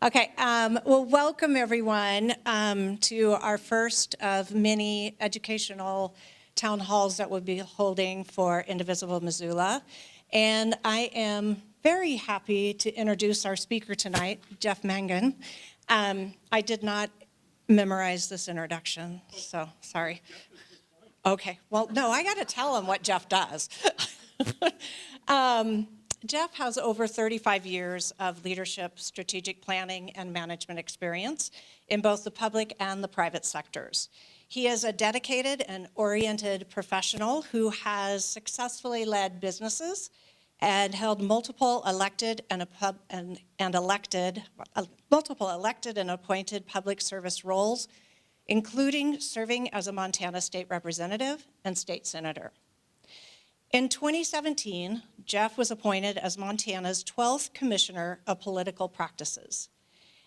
Okay, well, welcome everyone to our first of many educational town halls that we'll be holding for Indivisible Missoula. And I am very happy to introduce our speaker tonight, Jeff Mangan. I did not memorize this introduction, so sorry. Okay, well, no, I got to tell him what Jeff does. Jeff has over 35 years of leadership, strategic planning, and management experience in both the public and the private sectors. He is a dedicated and oriented professional who has successfully led businesses and held multiple elected and appointed public service roles, including serving as a Montana state representative and state senator. In 2017, Jeff was appointed as Montana's 12th Commissioner of Political Practices.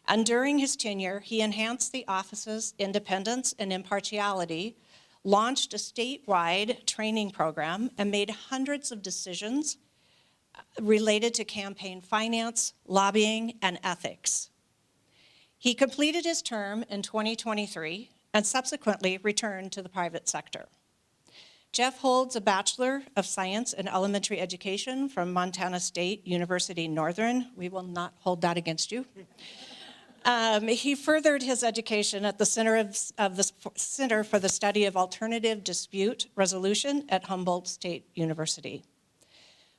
And during his tenure, he enhanced the office's independence and impartiality, launched a statewide training program, and made hundreds of decisions related to campaign finance, lobbying, and ethics. He completed his term in 2023 and subsequently returned to the private sector. Jeff holds a Bachelor of Science in Elementary Education from Montana State University Northern. We will not hold that against you. He furthered his education at the Center for the Study of Alternative Dispute Resolution at Humboldt State University.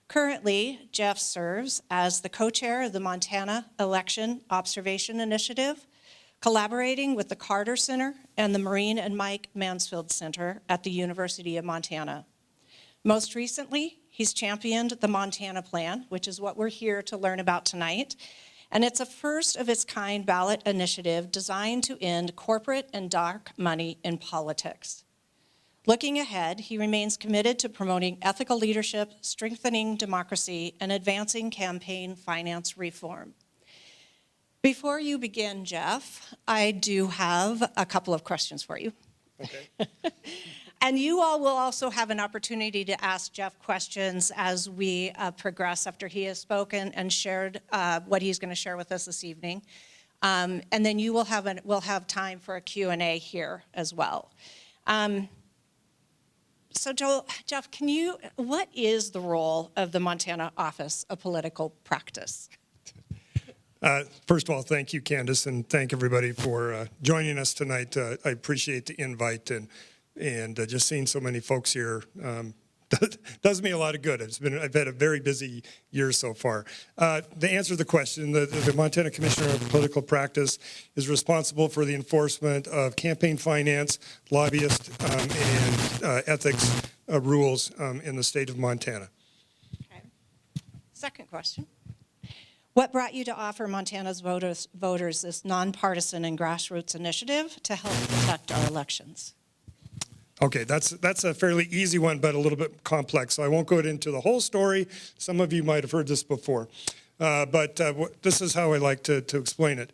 Currently, Jeff serves as the co-chair of the Montana Election Observation Initiative, collaborating with the Carter Center and the Maureen and Mike Mansfield Center at the University of Montana. Most recently, he's championed the Montana Plan, which is what we're here to learn about tonight, and it's a first-of-its-kind ballot initiative designed to end corporate and dark money in politics. Looking ahead, he remains committed to promoting ethical leadership, strengthening democracy, and advancing campaign finance reform. Before you begin, Jeff, I do have a couple of questions for you. Okay. And you all will also have an opportunity to ask Jeff questions as we progress after he has spoken and shared what he's going to share with us this evening. And then we'll have time for a Q&A here as well. So Jeff, what is the role of the Montana Office of Political Practice? First of all, thank you, Candace, and thank everybody for joining us tonight. I appreciate the invite, and just seeing so many folks here does me a lot of good. I've had a very busy year so far. To answer the question, the Montana Commissioner of Political Practice is responsible for the enforcement of campaign finance, lobbyist, and ethics rules in the state of Montana. Okay. Second question. What brought you to offer Montana's voters this nonpartisan and grassroots initiative to help protect our elections? Okay, that's a fairly easy one, but a little bit complex. So I won't go into the whole story. Some of you might have heard this before, but this is how I like to explain it.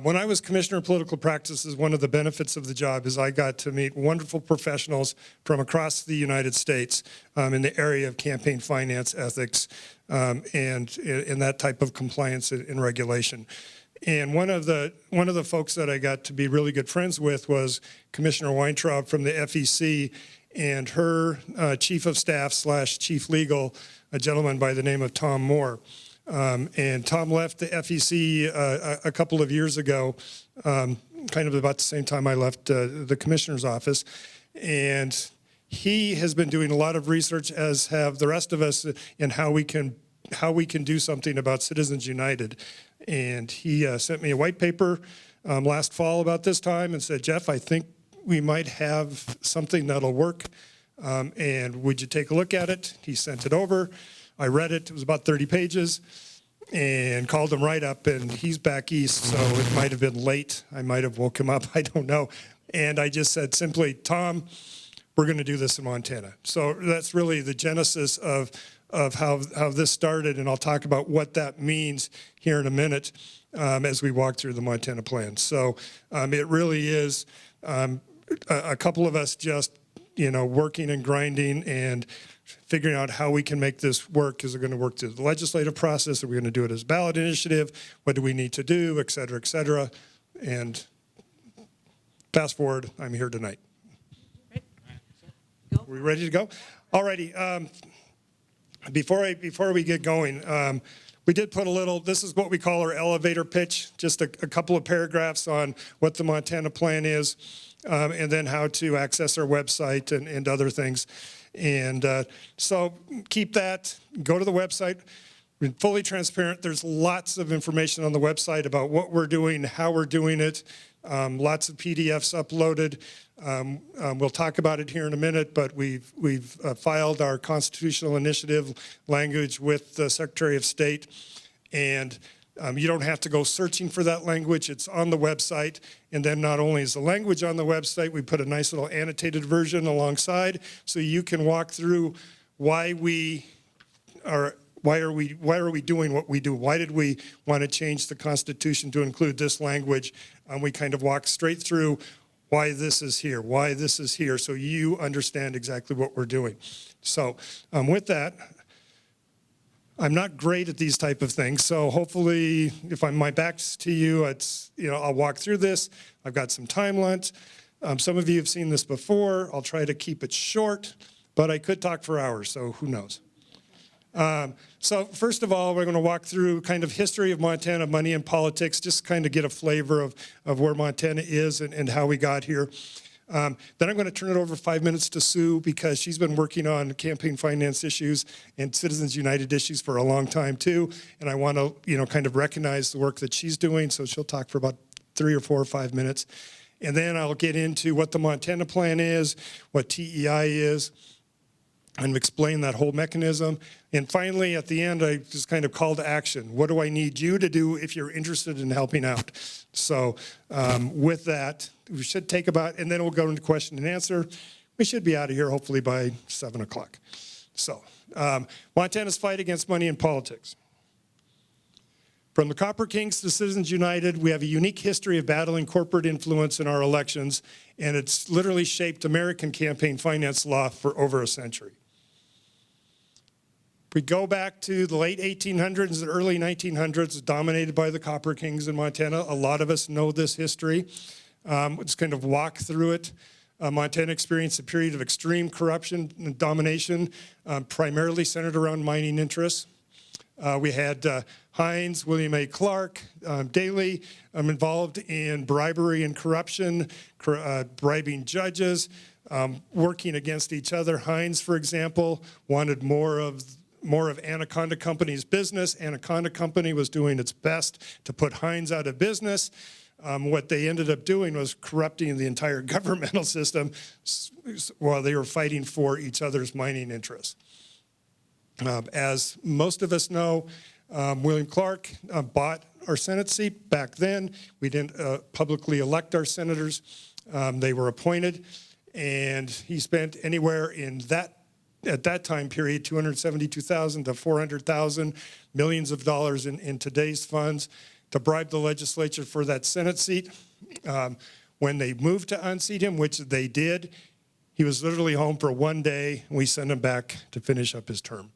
When I was Commissioner of Political Practices, one of the benefits of the job is I got to meet wonderful professionals from across the United States in the area of campaign finance, ethics, and in that type of compliance and regulation. And one of the folks that I got to be really good friends with was Commissioner Weintraub from the FEC and her chief of staff / chief legal, a gentleman by the name of Tom Moore. And Tom left the FEC a couple of years ago, kind of about the same time I left the commissioner's office. And he has been doing a lot of research, as have the rest of us, in how we can do something about Citizens United. And he sent me a white paper last fall about this time and said, Jeff, I think we might have something that'll work. And would you take a look at it? He sent it over. I read it. It was about 30 pages and called him right up. And he's back east, so it might have been late. I might have woke him up. I don't know. And I just said simply, Tom, we're going to do this in Montana. So that's really the genesis of how this started, and I'll talk about what that means here in a minute as we walk through the Montana plan. So it really is a couple of us just, working and grinding and figuring out how we can make this work. Is it going to work through the legislative process? Are we going to do it as a ballot initiative? What do we need to do, et cetera, et cetera? And fast forward, I'm here tonight. Are we ready to go? All righty. Before we get going, we did put a little, this is what we call our elevator pitch, just a couple of paragraphs on what the Montana plan is, and then how to access our website and other things. And so keep that, go to the website. We're fully transparent. There's lots of information on the website about what we're doing, how we're doing it, lots of PDFs uploaded. We'll talk about it here in a minute, but we've filed our constitutional initiative language with the Secretary of State, and you don't have to go searching for that language. It's on the website, and then not only is the language on the website, we put a nice little annotated version alongside, so you can walk through why are we doing what we do? Why did we want to change the Constitution to include this language? We kind of walk straight through why this is here, so you understand exactly what we're doing. So with that, I'm not great at these type of things, so hopefully if my back's to you, I'll walk through this. I've got some timelines. Some of you have seen this before. I'll try to keep it short, but I could talk for hours, so who knows? So first of all, we're going to walk through kind of history of Montana, money and politics, just kind of get a flavor of where Montana is and how we got here. Then I'm going to turn it over 5 minutes to Sue because she's been working on campaign finance issues and Citizens United issues for a long time too. And I want to, kind of recognize the work that she's doing. So she'll talk for about 3 or 4 or 5 minutes. And then I'll get into what the Montana plan is, what TEI is, and explain that whole mechanism. And finally, at the end, I just kind of call to action. What do I need you to do if you're interested in helping out? So with that, we should take about, and then we'll go into question and answer. We should be out of here hopefully by 7 o'clock. So Montana's fight against money in politics. From the Copper Kings to Citizens United, we have a unique history of battling corporate influence in our elections, and it's literally shaped American campaign finance law for over a century. We go back to the late 1800s and early 1900s, dominated by the Copper Kings in Montana. A lot of us know this history. Let's kind of walk through it. Montana experienced a period of extreme corruption and domination, primarily centered around mining interests. We had Hines, William A. Clark, Daley involved in bribery and corruption, bribing judges, working against each other. Hines, for example, wanted more of Anaconda Company's business. Anaconda Company was doing its best to put Hines out of business. What they ended up doing was corrupting the entire governmental system while they were fighting for each other's mining interests. As most of us know, William Clark bought our Senate seat back then. We didn't publicly elect our senators. They were appointed, and he spent anywhere at that time period, $272,000 to $400,000, millions of dollars in today's funds to bribe the legislature for that Senate seat. When they moved to unseat him, which they did, he was literally home for 1 day. We sent him back to finish up his term.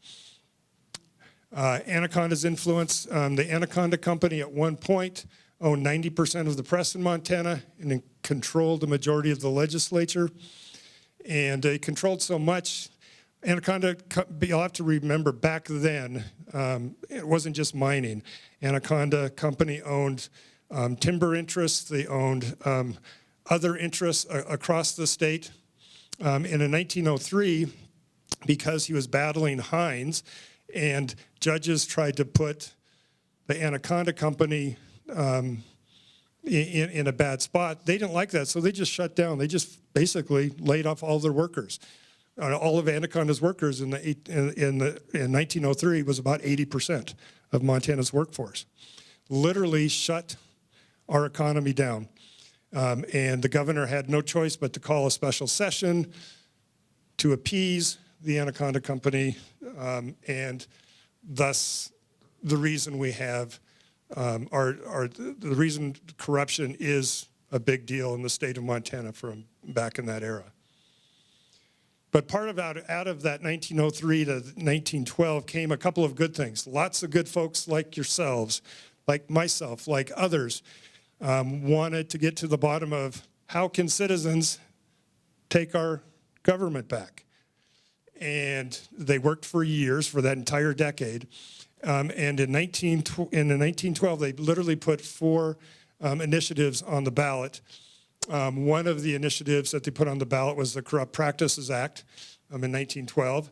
Anaconda's influence. The Anaconda Company at one point owned 90% of the press in Montana and controlled the majority of the legislature. And they controlled so much. Anaconda, you'll have to remember back then, it wasn't just mining. Anaconda Company owned timber interests. They owned other interests across the state. And in 1903, because he was battling Hines, and judges tried to put the Anaconda Company in a bad spot, they didn't like that, so they just shut down. They just basically laid off all their workers. All of Anaconda's workers in 1903 was about 80% of Montana's workforce. Literally shut our economy down. And the governor had no choice but to call a special session to appease the Anaconda Company, and thus the reason we have the reason corruption is a big deal in the state of Montana from back in that era. But part of out of that 1903 to 1912 came a couple of good things. Lots of good folks like yourselves, like myself, like others, wanted to get to the bottom of how can citizens take our government back. And they worked for years, for that entire decade. And in 1912, they literally put 4 initiatives on the ballot. One of the initiatives that they put on the ballot was the Corrupt Practices Act in 1912.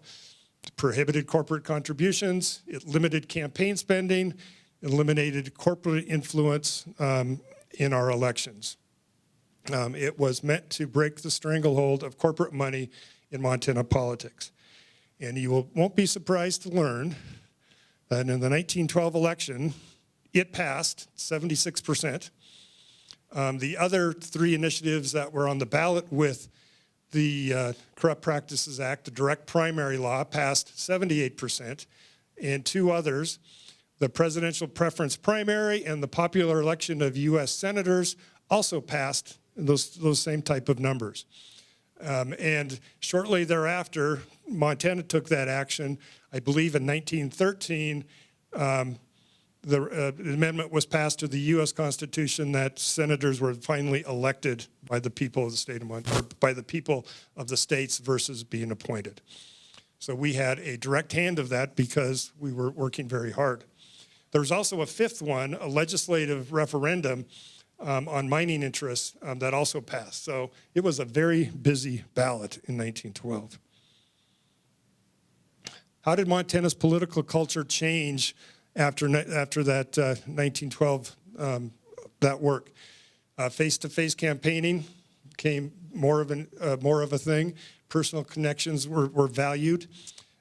It prohibited corporate contributions, it limited campaign spending, eliminated corporate influence in our elections. It was meant to break the stranglehold of corporate money in Montana politics. And you won't be surprised to learn that in the 1912 election, it passed 76%. The other 3 initiatives that were on the ballot with the Corrupt Practices Act, the direct primary law, passed 78%, and 2 others, the presidential preference primary and the popular election of U.S. senators, also passed those same type of numbers. And shortly thereafter, Montana took that action. I believe in 1913, the amendment was passed to the U.S. Constitution that senators were finally elected by the people of the state of Montana, or by the people of the states versus being appointed. So we had a direct hand of that because we were working very hard. There was also a 5th one, a legislative referendum on mining interests that also passed. So it was a very busy ballot in 1912. How did Montana's political culture change after that 1912, that work? Face-to-face campaigning became more of a thing. Personal connections were valued.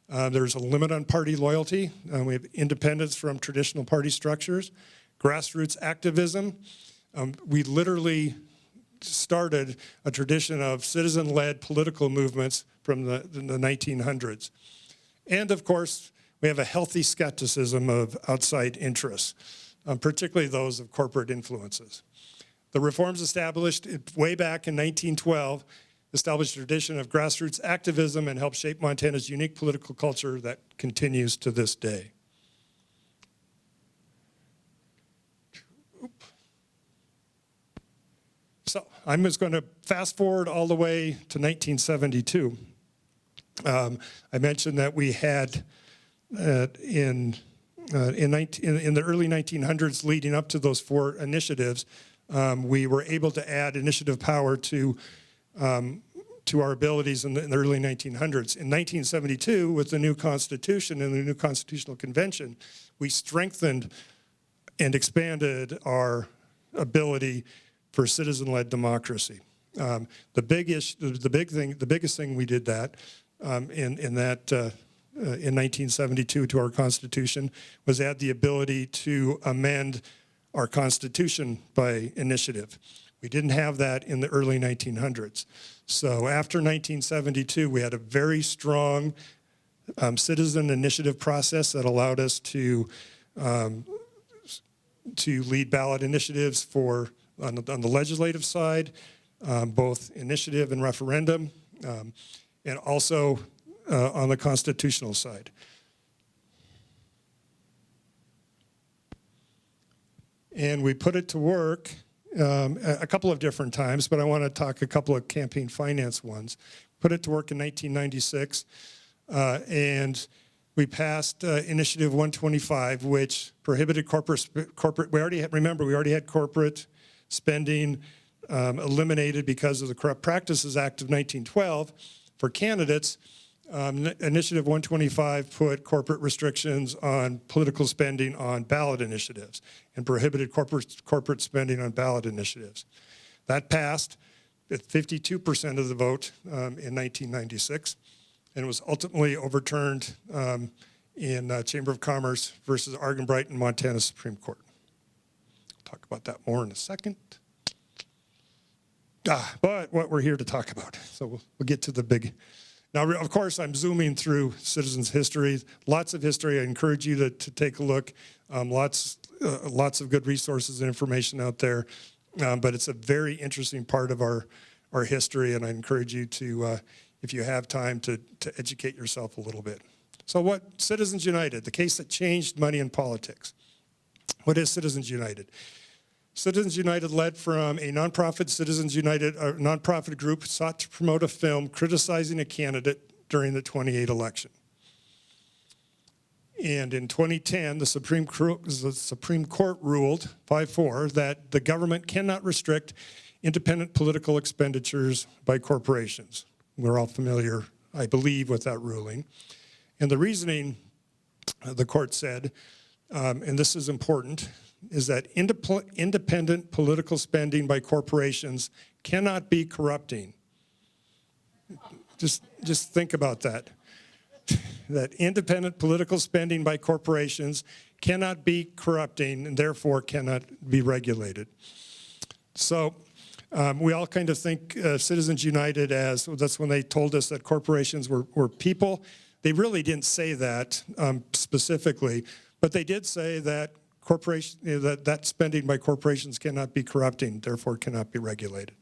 There's a limit on party loyalty. We have independence from traditional party structures. Grassroots activism. We literally started a tradition of citizen-led political movements from the 1900s. And of course, we have a healthy skepticism of outside interests, particularly those of corporate influences. The reforms established way back in 1912 established a tradition of grassroots activism and helped shape Montana's unique political culture that continues to this day. So I'm just going to fast forward all the way to 1972. I mentioned that we had in the early 1900s, leading up to those 4 initiatives, we were able to add initiative power to our abilities in the early 1900s. In 1972, with the new Constitution and the new Constitutional Convention, we strengthened and expanded our ability for citizen-led democracy. The biggest thing we did that in 1972 to our Constitution was add the ability to amend our Constitution by initiative. We didn't have that in the early 1900s. So after 1972, we had a very strong citizen initiative process that allowed us to lead ballot initiatives on the legislative side, both initiative and referendum, and also on the constitutional side. And we put it to work a couple of different times, but I want to talk a couple of campaign finance ones. Put it to work in 1996, and we passed Initiative 125, which prohibited corporate. We already had corporate spending eliminated because of the Corrupt Practices Act of 1912 for candidates. Initiative 125 put corporate restrictions on political spending on ballot initiatives and prohibited corporate spending on ballot initiatives. That passed with 52% of the vote in 1996, and was ultimately overturned in Chamber of Commerce versus Argenbright in Montana Supreme Court. I'll talk about that more in a second. But what we're here to talk about, so we'll get to the big. Now, of course, I'm zooming through citizens' history. Lots of history. I encourage you to take a look. Lots of good resources and information out there. But it's a very interesting part of our history, and I encourage you to, if you have time to educate yourself a little bit. So what, Citizens United, the case that changed money in politics. What is Citizens United? Citizens United led from a nonprofit nonprofit group sought to promote a film criticizing a candidate during the 2008 election. And in 2010, the Supreme Court ruled 5-4 that the government cannot restrict independent political expenditures by corporations. We're all familiar, I believe, with that ruling. And the reasoning, the court said, and this is important, is that independent political spending by corporations cannot be corrupting. Just think about that. That independent political spending by corporations cannot be corrupting and therefore cannot be regulated. So we all kind of think Citizens United as, that's when they told us that corporations were people. They really didn't say that specifically, but they did say that that spending by corporations cannot be corrupting, therefore cannot be regulated.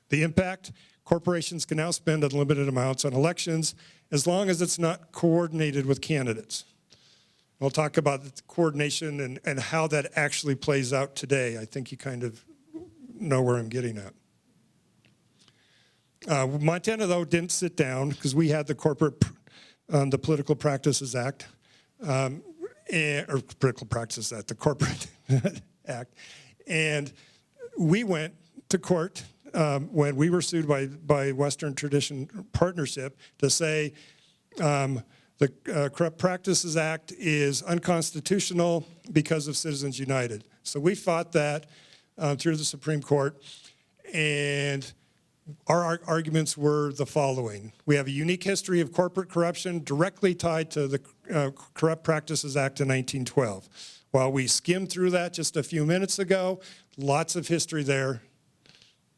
The impact, corporations can now spend unlimited amounts on elections as long as it's not coordinated with candidates. We'll talk about the coordination and how that actually plays out today. I think you kind of know where I'm getting at. Montana, though, didn't sit down because we had the the Political Practices Act, or Political Practices Act, the Corporate Act, and we went to court when we were sued by Western Tradition Partnership to say the Corrupt Practices Act is unconstitutional because of Citizens United. So we fought that through the Supreme Court, and our arguments were the following. We have a unique history of corporate corruption directly tied to the Corrupt Practices Act of 1912. While we skimmed through that just a few minutes ago, lots of history there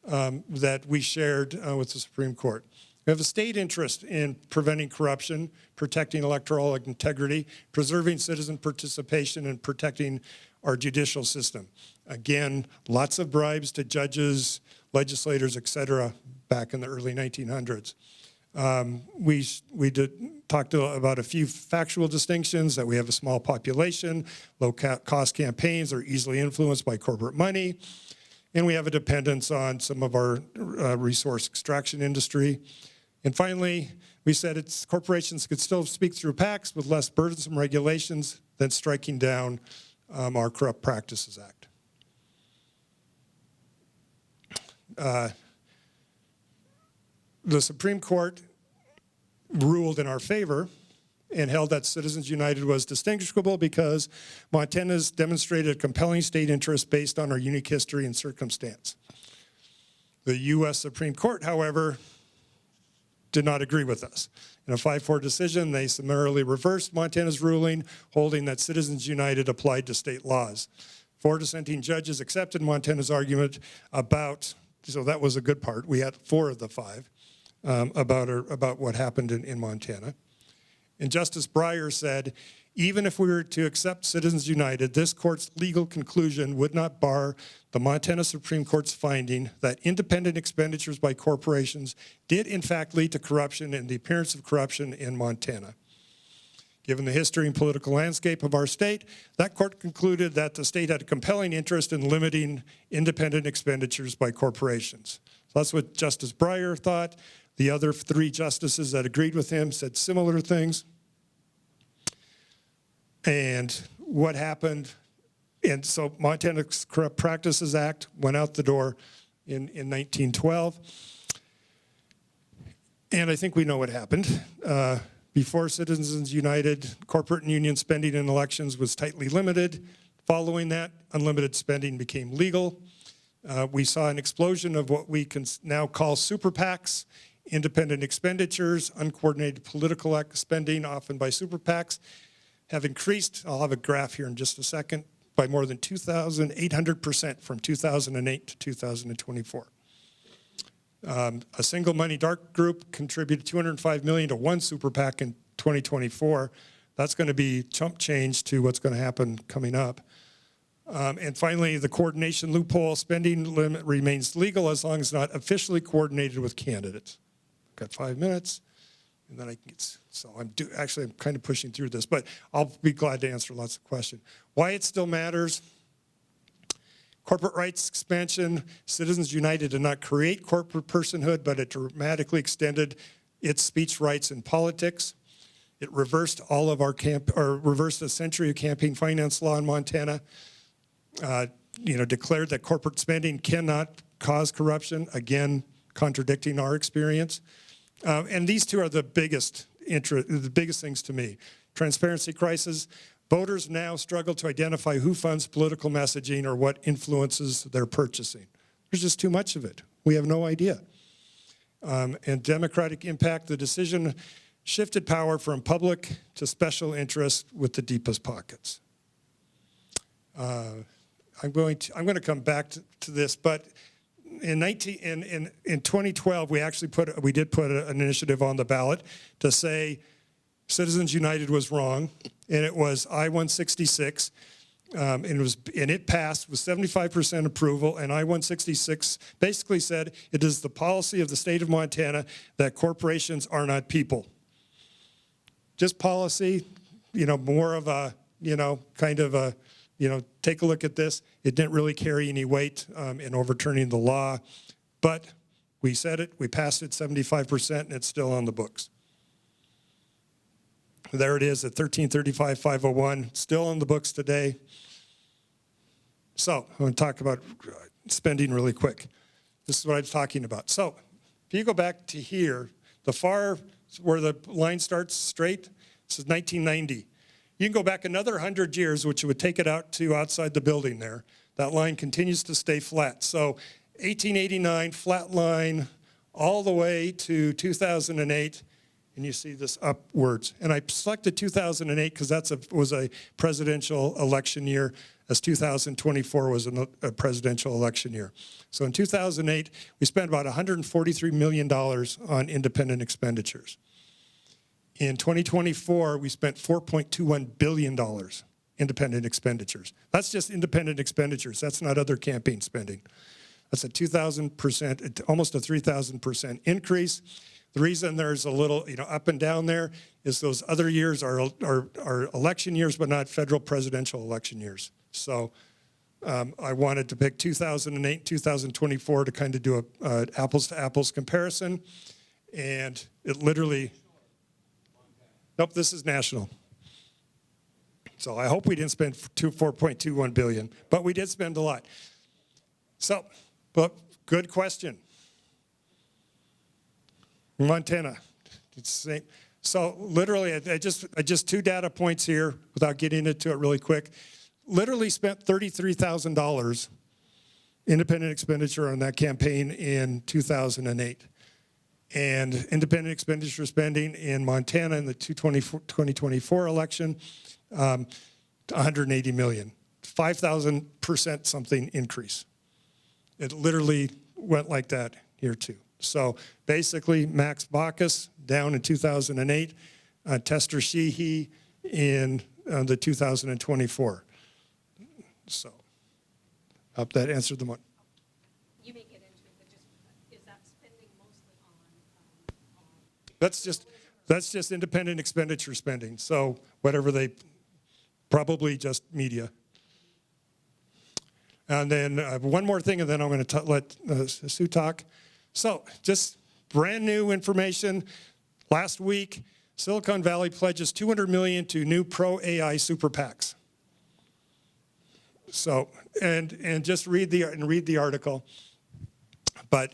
that we shared with the Supreme Court. We have a state interest in preventing corruption, protecting electoral integrity, preserving citizen participation, and protecting our judicial system. Again, lots of bribes to judges, legislators, et cetera, back in the early 1900s. We talked about a few factual distinctions, that we have a small population, low-cost campaigns are easily influenced by corporate money, and we have a dependence on some of our resource extraction industry. And finally, we said corporations could still speak through PACs with less burdensome regulations than striking down our Corrupt Practices Act. The Supreme Court ruled in our favor and held that Citizens United was distinguishable because Montana's demonstrated a compelling state interest based on our unique history and circumstance. The U.S. Supreme Court, however, did not agree with us. In a 5-4 decision, they summarily reversed Montana's ruling, holding that Citizens United applied to state laws. 4 dissenting judges accepted Montana's argument about, so that was a good part, we had 4 of the 5, about what happened in Montana. And Justice Breyer said, even if we were to accept Citizens United, this court's legal conclusion would not bar the Montana Supreme Court's finding that independent expenditures by corporations did in fact lead to corruption and the appearance of corruption in Montana. Given the history and political landscape of our state, that court concluded that the state had a compelling interest in limiting independent expenditures by corporations. So that's what Justice Breyer thought. The other 3 justices that agreed with him said similar things. And what happened, and so Montana's Corrupt Practices Act went out the door in 1912. And I think we know what happened. Before Citizens United, corporate and union spending in elections was tightly limited. Following that, unlimited spending became legal. We saw an explosion of what we can now call super PACs, independent expenditures, uncoordinated political spending, often by super PACs, have increased, I'll have a graph here in just a second, by more than 2,800% from 2008 to 2024. A single money dark group contributed $205 million to one super PAC in 2024. That's going to be chump change to what's going to happen coming up. And finally, the coordination loophole spending limit remains legal as long as not officially coordinated with candidates. got 5 minutes, and then I can get, so actually I'm kind of pushing through this, but I'll be glad to answer lots of questions. Why it still matters. Corporate rights expansion. Citizens United did not create corporate personhood, but it dramatically extended its speech rights in politics. It reversed all of our reversed a century of campaign finance law in Montana. Declared that corporate spending cannot cause corruption, again, contradicting our experience. And these two are the biggest things to me. Transparency crisis. Voters now struggle to identify who funds political messaging or what influences their purchasing. There's just too much of it. We have no idea. And democratic impact, the decision shifted power from public to special interests with the deepest pockets. I'm going to come back to this, but in 2012, we did put an initiative on the ballot to say Citizens United was wrong, and it was I-166, and it passed with 75% approval, and I-166 basically said it is the policy of the state of Montana that corporations are not people. Just policy, more of a, kind of a, take a look at this. It didn't really carry any weight in overturning the law, but we said it, we passed it 75%, and it's still on the books. There it is at 1335-501, still on the books today. So I'm going to talk about spending really quick. This is what I'm talking about. So if you go back to here, the far where the line starts straight, this is 1990. You can go back another 100 years, which would take it out to outside the building there. That line continues to stay flat. So 1889, flat line, all the way to 2008, and you see this upwards. And I selected 2008 because that was a presidential election year, as 2024 was a presidential election year. So in 2008, we spent about $143 million on independent expenditures. In 2024, we spent $4.21 billion independent expenditures. That's just independent expenditures. That's not other campaign spending. That's a 2,000%, almost a 3,000% increase. The reason there's a little, up and down there is those other years are election years, but not federal presidential election years. So I wanted to pick 2008, 2024 to kind of do a apples to apples comparison. And it literally, nope, this is national. So I hope we didn't spend $4.21 billion, but we did spend a lot. So, but good question. Montana, it's the same. So literally, I just 2 data points here without getting into it really quick. Literally spent $33,000 independent expenditure on that campaign in 2008. And independent expenditure spending in Montana in the 2024 election, $180 million, 5,000% something increase. It literally went like that here too. So basically, Max Baucus down in 2008, Tester Sheehy in the 2024. So, hope that answered the one. You may get into it, but just is that spending mostly on That's just independent expenditure spending. So whatever they, probably just media. And then one more thing, and then I'm going to let Sue talk. So just brand new information. Last week, Silicon Valley pledges $200 million to new pro-AI super PACs. So, and just read the article. But,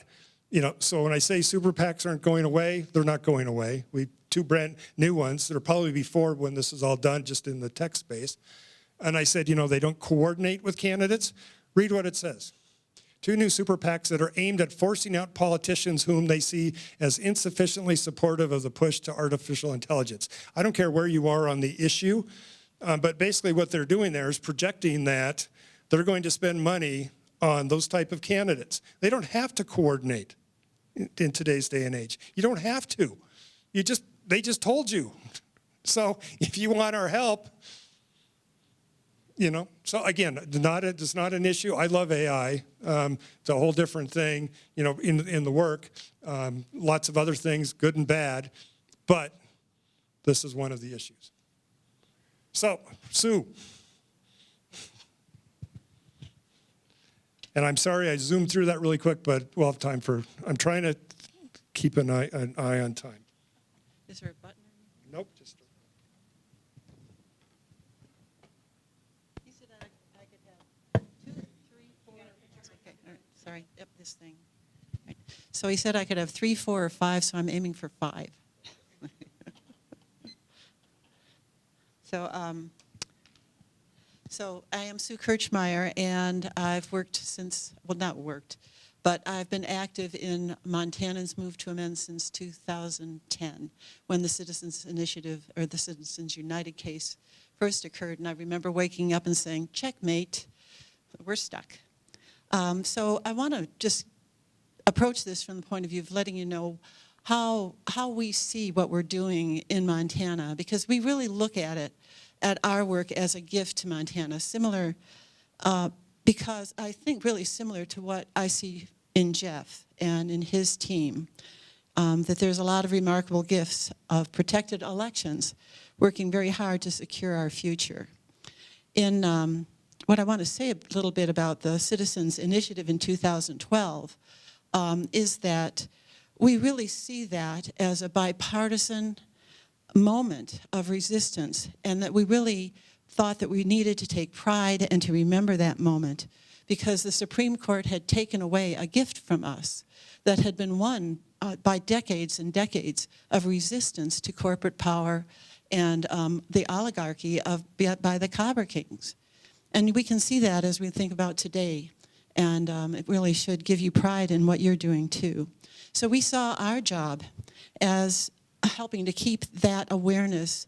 so when I say super PACs aren't going away, they're not going away. Two brand new ones. There'll probably be 4 when this is all done, just in the tech space. And I said, they don't coordinate with candidates. Read what it says. 2 new super PACs that are aimed at forcing out politicians whom they see as insufficiently supportive of the push to artificial intelligence. I don't care where you are on the issue, but basically what they're doing there is projecting that they're going to spend money on those type of candidates. They don't have to coordinate in today's day and age. You don't have to. They just told you. So if you want our help, You know, so again, it's not an issue. I love AI. It's a whole different thing, you know, in the work. Lots of other things, good and bad, but this is one of the issues. So, Sue. And I'm sorry I zoomed through that really quick, but we'll have time for, I'm trying to keep an eye on time. Is there a button? Nope, just. He said I could have 2, 3, 4. Okay, all right, sorry. Yep, this thing. All right. So he said I could have 3, 4, or 5, so I'm aiming for 5. So I am Sue Kirchmeyer, and I've worked since, well, not worked, but I've been active in Montanans Move to Amend since 2010, when the Citizens Initiative, or the Citizens United case first occurred. And I remember waking up and saying, checkmate, we're stuck. So I want to just approach this from the point of view of letting you know how we see what we're doing in Montana, because we really look at our work as a gift to Montana, similar, because I think really similar to what I see in Jeff and in his team, that there's a lot of remarkable gifts of protected elections, working very hard to secure our future. In what I want to say a little bit about the Citizens Initiative in 2012 is that we really see that as a bipartisan moment of resistance, and that we really thought that we needed to take pride and to remember that moment, because the Supreme Court had taken away a gift from us that had been won by decades and decades of resistance to corporate power and the oligarchy by the Copper Kings. And we can see that as we think about today, and it really should give you pride in what you're doing too. So we saw our job as helping to keep that awareness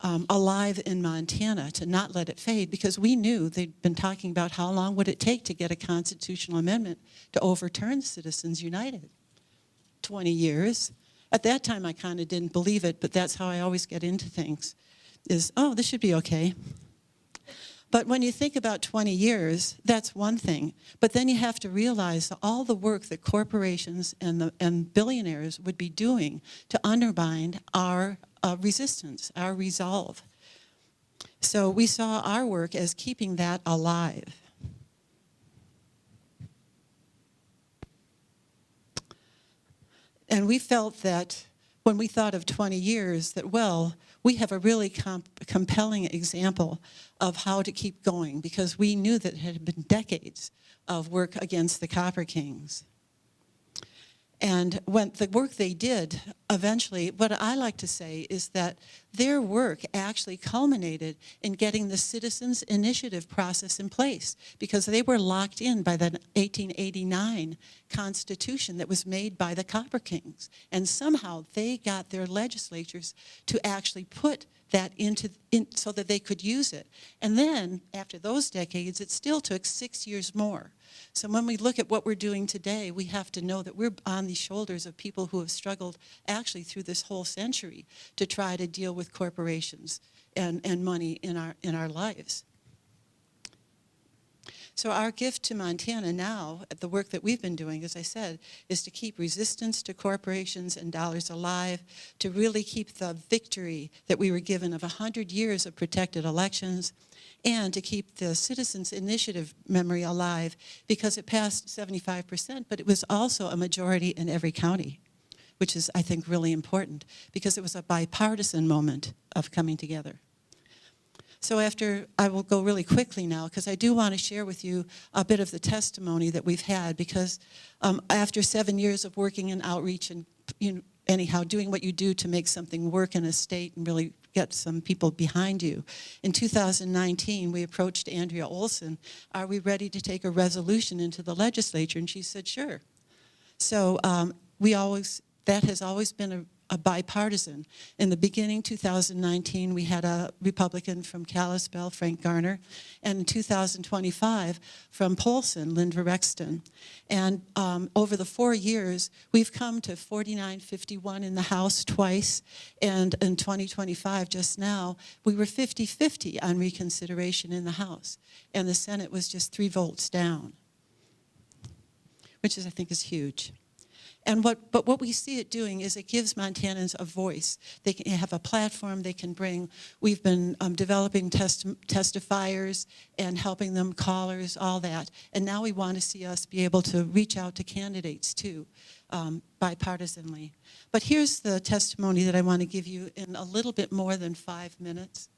alive in Montana, to not let it fade, because we knew they'd been talking about how long would it take to get a constitutional amendment to overturn Citizens United. 20 years. At that time, I kind of didn't believe it, but that's how I always get into things, is, oh, this should be okay. But when you think about 20 years, that's one thing. But then you have to realize all the work that corporations and billionaires would be doing to undermine our resistance, our resolve. So we saw our work as keeping that alive. And we felt that when we thought of 20 years, that, well, we have a really compelling example of how to keep going, because we knew that it had been decades of work against the Copper Kings. And when the work they did, eventually, what I like to say is that their work actually culminated in getting the Citizens Initiative process in place, because they were locked in by the 1889 Constitution that was made by the Copper Kings. And somehow they got their legislatures to actually put that so that they could use it. And then, after those decades, it still took 6 years more. So when we look at what we're doing today, we have to know that we're on the shoulders of people who have struggled actually through this whole century to try to deal with corporations and money in our lives. So our gift to Montana now, the work that we've been doing, as I said, is to keep resistance to corporations and dollars alive, to really keep the victory that we were given of 100 years of protected elections, and to keep the Citizens Initiative memory alive, because it passed 75%, but it was also a majority in every county, which is, I think, really important, because it was a bipartisan moment of coming together. So I will go really quickly now, because I do want to share with you a bit of the testimony that we've had, because after 7 years of working in outreach and anyhow doing what you do to make something work in a state and really get some people behind you, in 2019 we approached Andrea Olson, are we ready to take a resolution into the legislature? And she said, sure. So that has always been bipartisan. In the beginning, 2019, we had a Republican from Kalispell, Frank Garner, and in 2025 from Polson, Linda Rexton. And over the 4 years, we've come to 49-51 in the House twice, and in 2025, just now, we were 50-50 on reconsideration in the House, and the Senate was just 3 votes down, which I think is huge. But what we see it doing is it gives Montanans a voice. They can have a platform they can bring. We've been developing testifiers and helping them, callers, all that. And now we want to see us be able to reach out to candidates too, bipartisanly. But here's the testimony that I want to give you in a little bit more than 5 minutes.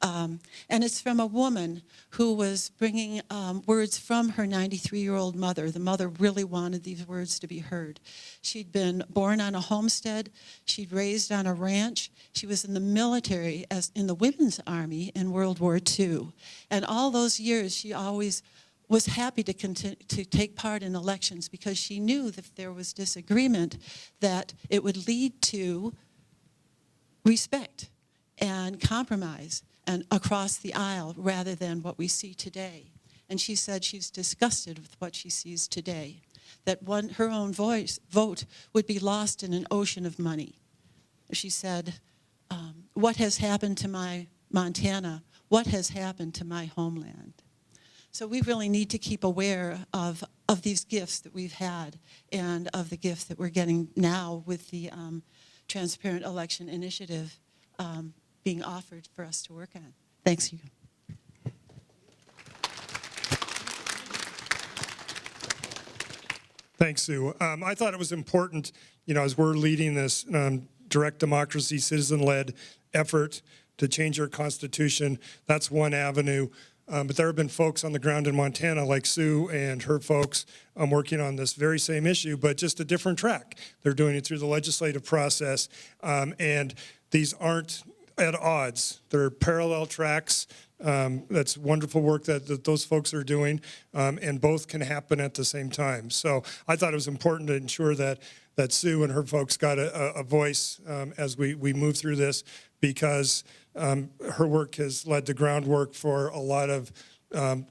And it's from a woman who was bringing words from her 93-year-old mother. The mother really wanted these words to be heard. She'd been born on a homestead. She'd raised on a ranch. She was in the military, as in the Women's Army in World War II. And all those years, she always was happy to take part in elections because she knew that if there was disagreement, that it would lead to respect and compromise and across the aisle rather than what we see today. And she said she's disgusted with what she sees today, that her own vote would be lost in an ocean of money. She said, what has happened to my Montana? What has happened to my homeland? So we really need to keep aware of these gifts that we've had and of the gifts that we're getting now with the Transparent Election Initiative being offered for us to work on. Thanks you. Thanks, Sue. I thought it was important, as we're leading this direct democracy, citizen-led effort to change our Constitution, that's one avenue. But there have been folks on the ground in Montana like Sue and her folks working on this very same issue, but just a different track. They're doing it through the legislative process, and these aren't at odds. They're parallel tracks. That's wonderful work that those folks are doing, and both can happen at the same time. So I thought it was important to ensure that Sue and her folks got a voice as we move through this, because her work has led the groundwork for a lot of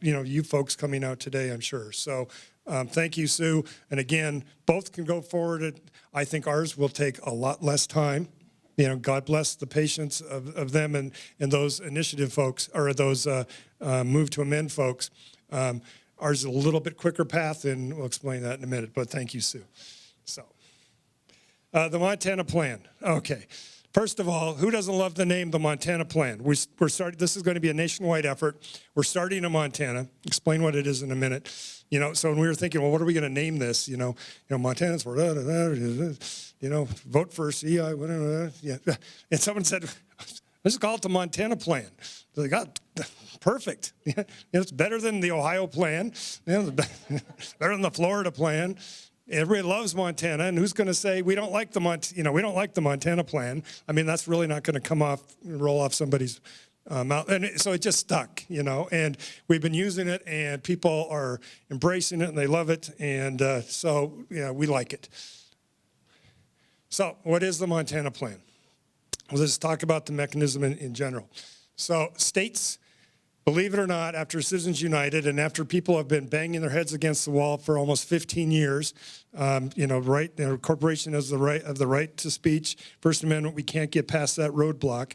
you folks coming out today, I'm sure. So thank you, Sue. And again, both can go forward. I think ours will take a lot less time. God bless the patience of them and those initiative folks, or those Move to Amend folks. Ours is a little bit quicker path, and we'll explain that in a minute, but thank you, Sue. So, the Montana Plan. Okay. First of all, who doesn't love the name the Montana Plan? We're starting. This is going to be a nationwide effort. We're starting in Montana. Explain what it is in a minute. So when we were thinking, well, what are we going to name this? Montana's for vote for CI, whatever. Yeah. And someone said, let's call it the Montana Plan. They got perfect. It's better than the Ohio Plan. Better than the Florida Plan. Everybody loves Montana, and who's going to say we don't like the Montana Plan? I mean, that's really not going to come off and roll off somebody's mouth. And so it just stuck, and we've been using it, and people are embracing it, and they love it, and so we like it. So what is the Montana Plan? Well, let's talk about the mechanism in general. So states, believe it or not, after Citizens United and after people have been banging their heads against the wall for almost 15 years, corporation has the right to speech, First Amendment, we can't get past that roadblock.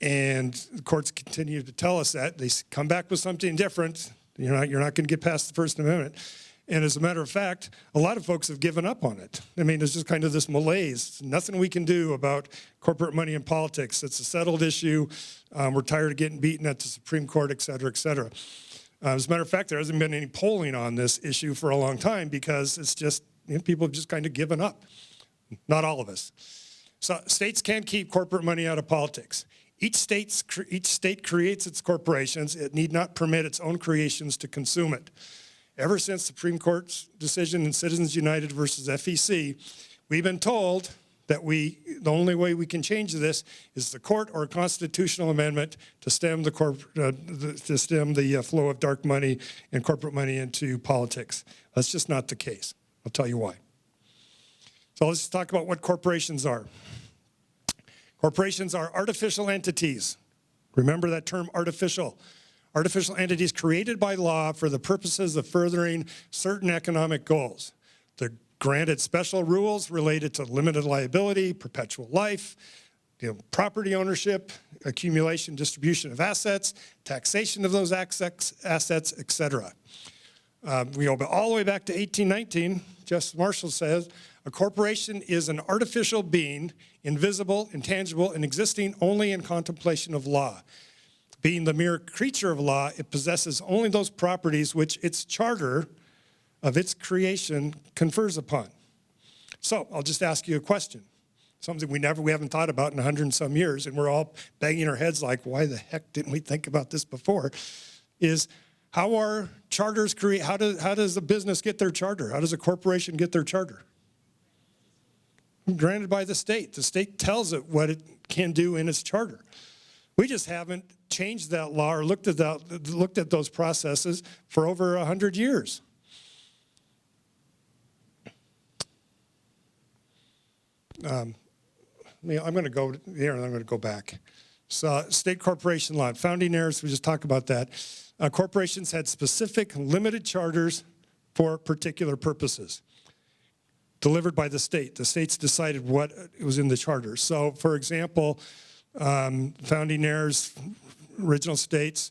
And the courts continue to tell us that. They come back with something different. You're not going to get past the First Amendment. And as a matter of fact, a lot of folks have given up on it. I mean, there's just kind of this malaise. Nothing we can do about corporate money in politics. It's a settled issue. We're tired of getting beaten at the Supreme Court, et cetera, et cetera. As a matter of fact, there hasn't been any polling on this issue for a long time because it's just, people have just kind of given up. Not all of us. So states can't keep corporate money out of politics. Each state creates its corporations. It need not permit its own creations to consume it. Ever since the Supreme Court's decision in Citizens United versus FEC, we've been told that the only way we can change this is the court or a constitutional amendment to stem the flow of dark money and corporate money into politics. That's just not the case. I'll tell you why. So let's talk about what corporations are. Corporations are artificial entities. Remember that term, artificial. Artificial entities created by law for the purposes of furthering certain economic goals. They're granted special rules related to limited liability, perpetual life, property ownership, accumulation, distribution of assets, taxation of those assets, etc. We go all the way back to 1819. Justice Marshall says, a corporation is an artificial being, invisible, intangible, and existing only in contemplation of law. Being the mere creature of law, it possesses only those properties which its charter of its creation confers upon. So I'll just ask you a question. Something we haven't thought about in 100 and some years, and we're all banging our heads like, why the heck didn't we think about this before, is how are charters created? How does a business get their charter? How does a corporation get their charter? Granted by the state. The state tells it what it can do in its charter. We just haven't changed that law or looked at those processes for over 100 years. I'm going to go here and I'm going to go back. So state corporation law, founding eras, we just talked about that. Corporations had specific limited charters for particular purposes delivered by the state. The states decided what was in the charter. So for example, founding eras, original states,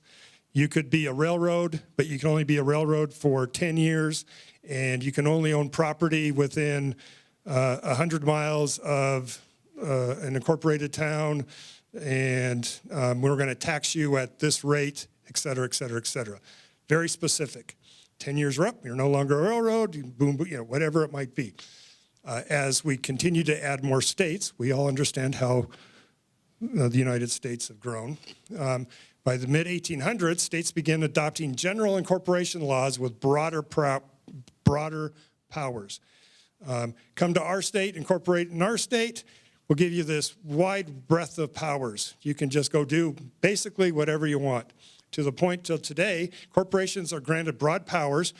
you could be a railroad, but you can only be a railroad for 10 years, and you can only own property within 100 miles of an incorporated town, and we're going to tax you at this rate, et cetera, et cetera, et cetera. Very specific. 10 years are up, you're no longer a railroad, boom, whatever it might be. As we continue to add more states, we all understand how the United States have grown. By the mid-1800s, states began adopting general incorporation laws with broader powers. Come to our state, incorporate in our state, we'll give you this wide breadth of powers. You can just go do basically whatever you want. To the point till today, corporations are granted broad powers,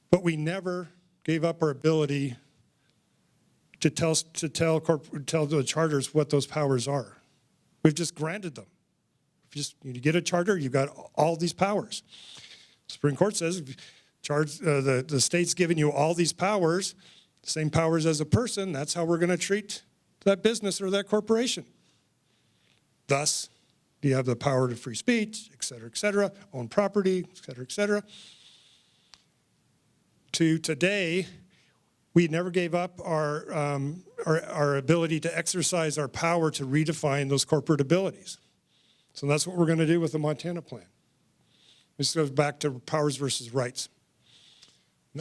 but we never gave up our ability to tell the charters what those powers are. We've just granted them. You get a charter, you've got all these powers. Supreme Court says the state's giving you all these powers, same powers as a person, that's how we're going to treat that business or that corporation. Thus, you have the power to free speech, et cetera, own property, et cetera. To today, we never gave up our ability to exercise our power to redefine those corporate abilities. So that's what we're going to do with the Montana plan. This goes back to powers versus rights,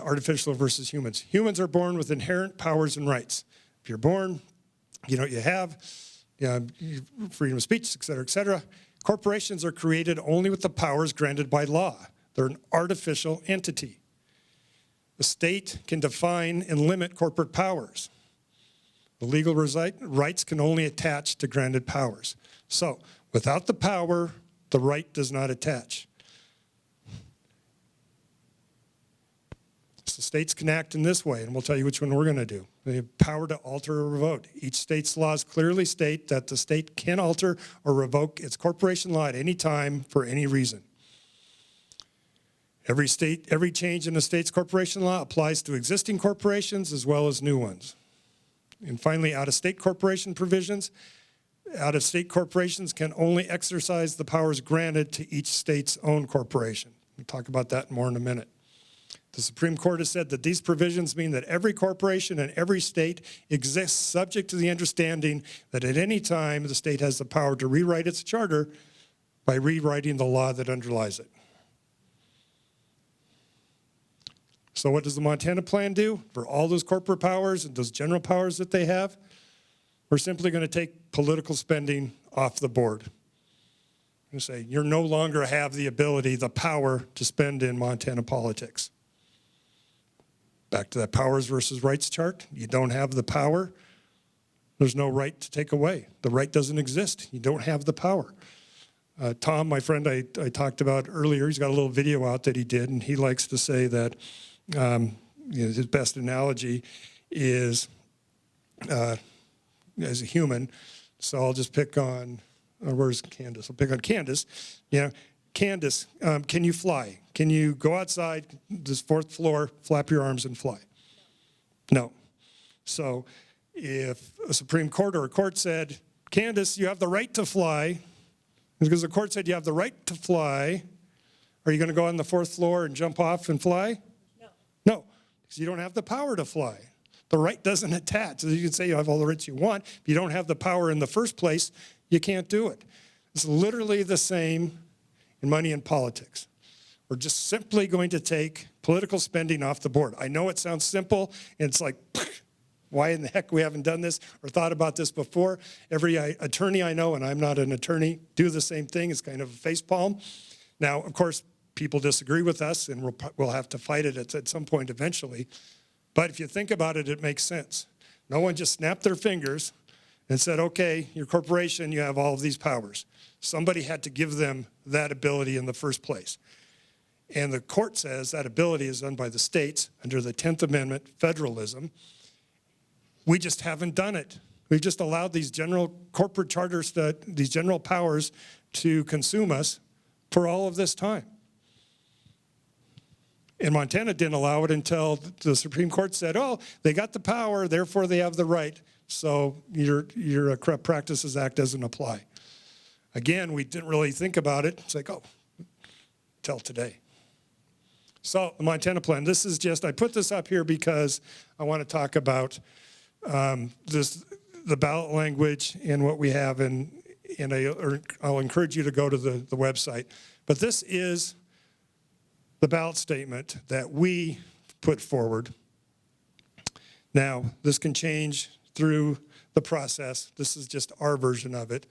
artificial versus humans. Humans are born with inherent powers and rights. If you're born, you know what you have, freedom of speech, et cetera, et cetera. Corporations are created only with the powers granted by law. They're an artificial entity. The state can define and limit corporate powers. The legal rights can only attach to granted powers. So, without the power, the right does not attach. So states can act in this way, and we'll tell you which one we're going to do. They have power to alter or revoke. Each state's laws clearly state that the state can alter or revoke its corporation law at any time for any reason. Every change in a state's corporation law applies to existing corporations as well as new ones. And finally, out-of-state corporation provisions. Out-of-state corporations can only exercise the powers granted to each state's own corporation. We'll talk about that more in a minute. The Supreme Court has said that these provisions mean that every corporation in every state exists subject to the understanding that at any time the state has the power to rewrite its charter by rewriting the law that underlies it. So what does the Montana plan do for all those corporate powers and those general powers that they have? We're simply going to take political spending off the board. I'm going to say you no longer have the ability, the power to spend in Montana politics. Back to that powers versus rights chart. You don't have the power. There's no right to take away. The right doesn't exist. You don't have the power. Tom, my friend I talked about earlier, he's got a little video out that he did, and he likes to say that his best analogy is as a human. So I'll just pick on, where's Candace? I'll pick on Candace. Candace, can you fly? Can you go outside this 4th floor, flap your arms and fly? No. So if a Supreme Court or a court said, Candace, you have the right to fly, because the court said you have the right to fly, are you going to go on the 4th floor and jump off and fly? No. No, because you don't have the power to fly. The right doesn't attach. So you can say you have all the rights you want. If you don't have the power in the first place, you can't do it. It's literally the same in money and politics. We're just simply going to take political spending off the board. I know it sounds simple, and it's like, why in the heck we haven't done this or thought about this before? Every attorney I know, and I'm not an attorney, do the same thing. It's kind of a facepalm. Now, of course, people disagree with us, and we'll have to fight it at some point eventually. But if you think about it, it makes sense. No one just snapped their fingers and said, okay, your corporation, you have all of these powers. Somebody had to give them that ability in the first place. And the court says that ability is done by the states under the 10th Amendment, federalism. We just haven't done it. We've just allowed these general corporate charters, these general powers to consume us for all of this time. And Montana didn't allow it until the Supreme Court said, oh, they got the power, therefore they have the right, so your Corrupt Practices Act doesn't apply. Again, we didn't really think about it. It's like, oh, till today. So the Montana plan, this is just, I put this up here because I want to talk about the ballot language and what we have, and I'll encourage you to go to the website. But this is the ballot statement that we put forward. Now, this can change through the process. This is just our version of it.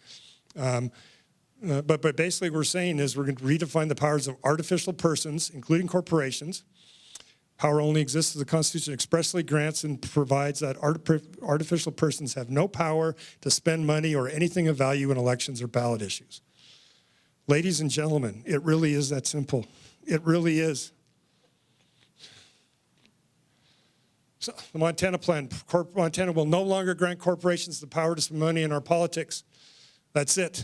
But basically what we're saying is we're going to redefine the powers of artificial persons, including corporations. Power only exists as the Constitution expressly grants and provides that artificial persons have no power to spend money or anything of value in elections or ballot issues. Ladies and gentlemen, it really is that simple. It really is. So the Montana plan, Montana will no longer grant corporations the power to spend money in our politics. That's it.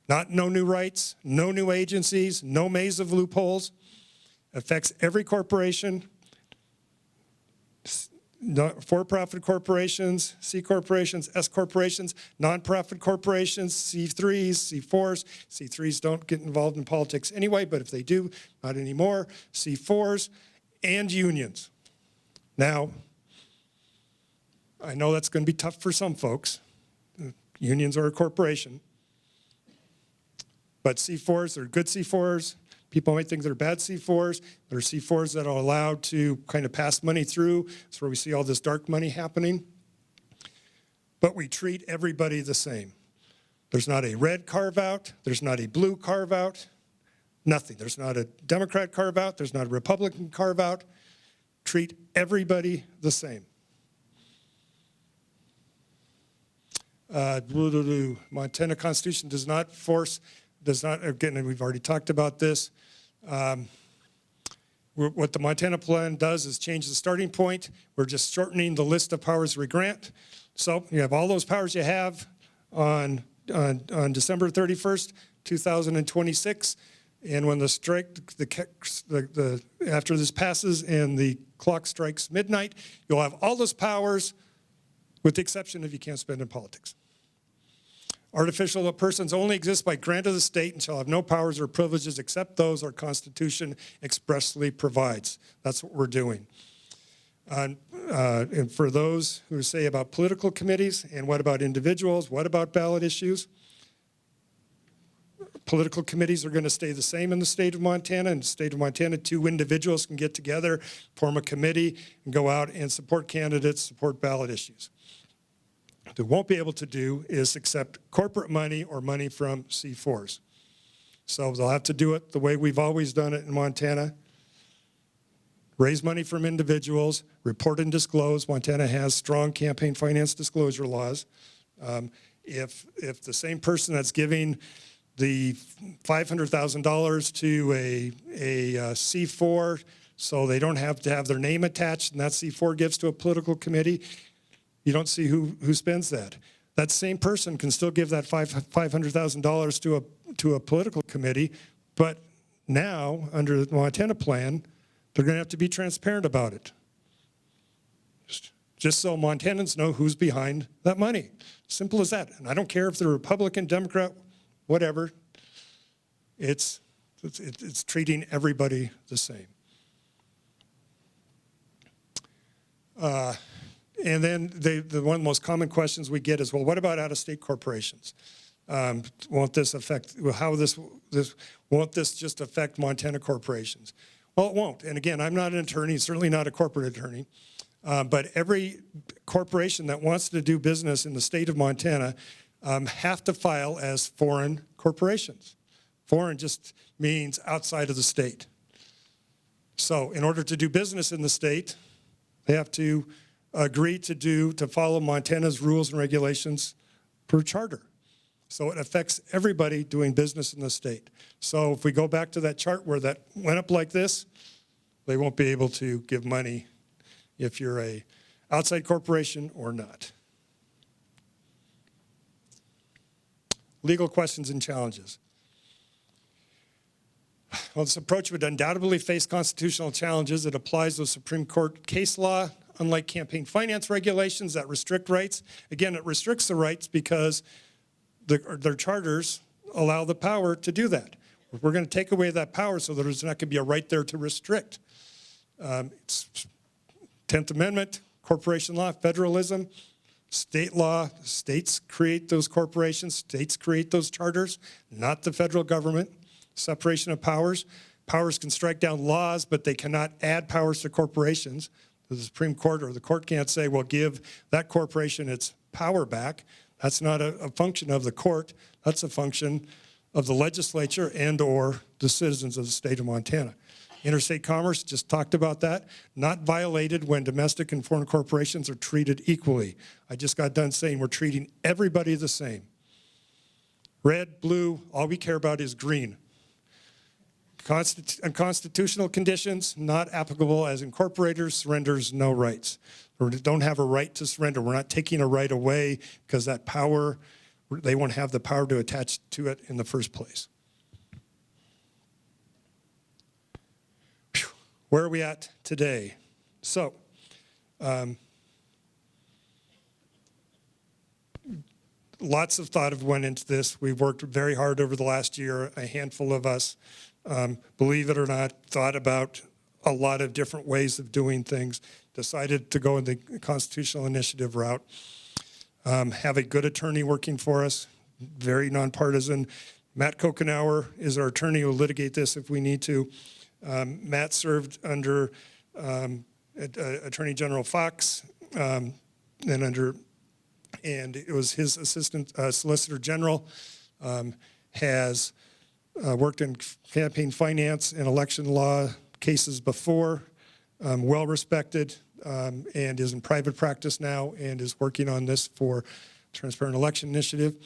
No new rights, no new agencies, no maze of loopholes. Affects every corporation, for-profit corporations, C corporations, S corporations, non-profit corporations, C3s, C4s. C3s don't get involved in politics anyway, but if they do, not anymore. C4s and unions. Now, I know that's going to be tough for some folks. Unions are a corporation. But C4s are good C4s. People might think they're bad C4s. There are C4s that are allowed to kind of pass money through. That's where we see all this dark money happening. But we treat everybody the same. There's not a red carve-out. There's not a blue carve-out. Nothing. There's not a Democrat carve-out. There's not a Republican carve-out. Treat everybody the same. Montana Constitution does not force, again, and we've already talked about this. What the Montana plan does is change the starting point. We're just shortening the list of powers we grant. So you have all those powers you have on December 31st, 2026. And when the strike, after this passes and the clock strikes midnight, you'll have all those powers with the exception of you can't spend in politics. Artificial persons only exist by grant of the state and shall have no powers or privileges except those our Constitution expressly provides. That's what we're doing. And for those who say about political committees and what about individuals, what about ballot issues? Political committees are going to stay the same in the state of Montana. In the state of Montana, 2 individuals can get together, form a committee, and go out and support candidates, support ballot issues. What they won't be able to do is accept corporate money or money from C4s. So they'll have to do it the way we've always done it in Montana. Raise money from individuals, report and disclose. Montana has strong campaign finance disclosure laws. If the same person that's giving the $500,000 to a C4, so they don't have to have their name attached, and that C4 gives to a political committee, You don't see who spends that. That same person can still give that $500,000 to a political committee, but now, under the Montana plan, they're going to have to be transparent about it. Just so Montanans know who's behind that money. Simple as that. And I don't care if they're Republican, Democrat, whatever. It's treating everybody the same. And then one of the most common questions we get is, well, what about out-of-state corporations? Won't this affect, won't this just affect Montana corporations? Well, it won't. And again, I'm not an attorney, certainly not a corporate attorney. But every corporation that wants to do business in the state of Montana have to file as foreign corporations. Foreign just means outside of the state. So in order to do business in the state, they have to agree to follow Montana's rules and regulations per charter. So it affects everybody doing business in the state. So if we go back to that chart where that went up like this, they won't be able to give money if you're a outside corporation or not. Legal questions and challenges. Well, this approach would undoubtedly face constitutional challenges. It applies to Supreme Court case law, unlike campaign finance regulations that restrict rights. Again, it restricts the rights because their charters allow the power to do that. We're going to take away that power so there's not going to be a right there to restrict. It's 10th Amendment, corporation law, federalism, state law. States create those corporations. States create those charters, not the federal government. Separation of powers. Powers can strike down laws, but they cannot add powers to corporations. The Supreme Court or the court can't say, well, give that corporation its power back. That's not a function of the court. That's a function of the legislature and or the citizens of the state of Montana. Interstate commerce, just talked about that, not violated when domestic and foreign corporations are treated equally. I just got done saying we're treating everybody the same. Red, blue, all we care about is green. Unconstitutional conditions, not applicable as incorporators, surrenders no rights. Or don't have a right to surrender. We're not taking a right away because that power, they won't have the power to attach to it in the first place. Where are we at today? So, lots of thought have went into this. We've worked very hard over the last year. A handful of us, believe it or not, thought about a lot of different ways of doing things, decided to go in the constitutional initiative route, have a good attorney working for us, very nonpartisan. Matt Kokenauer is our attorney who will litigate this if we need to. Matt served under Attorney General Fox and it was his assistant solicitor general, has worked in campaign finance and election law cases before, well respected, and is in private practice now and is working on this for Transparent Election Initiative.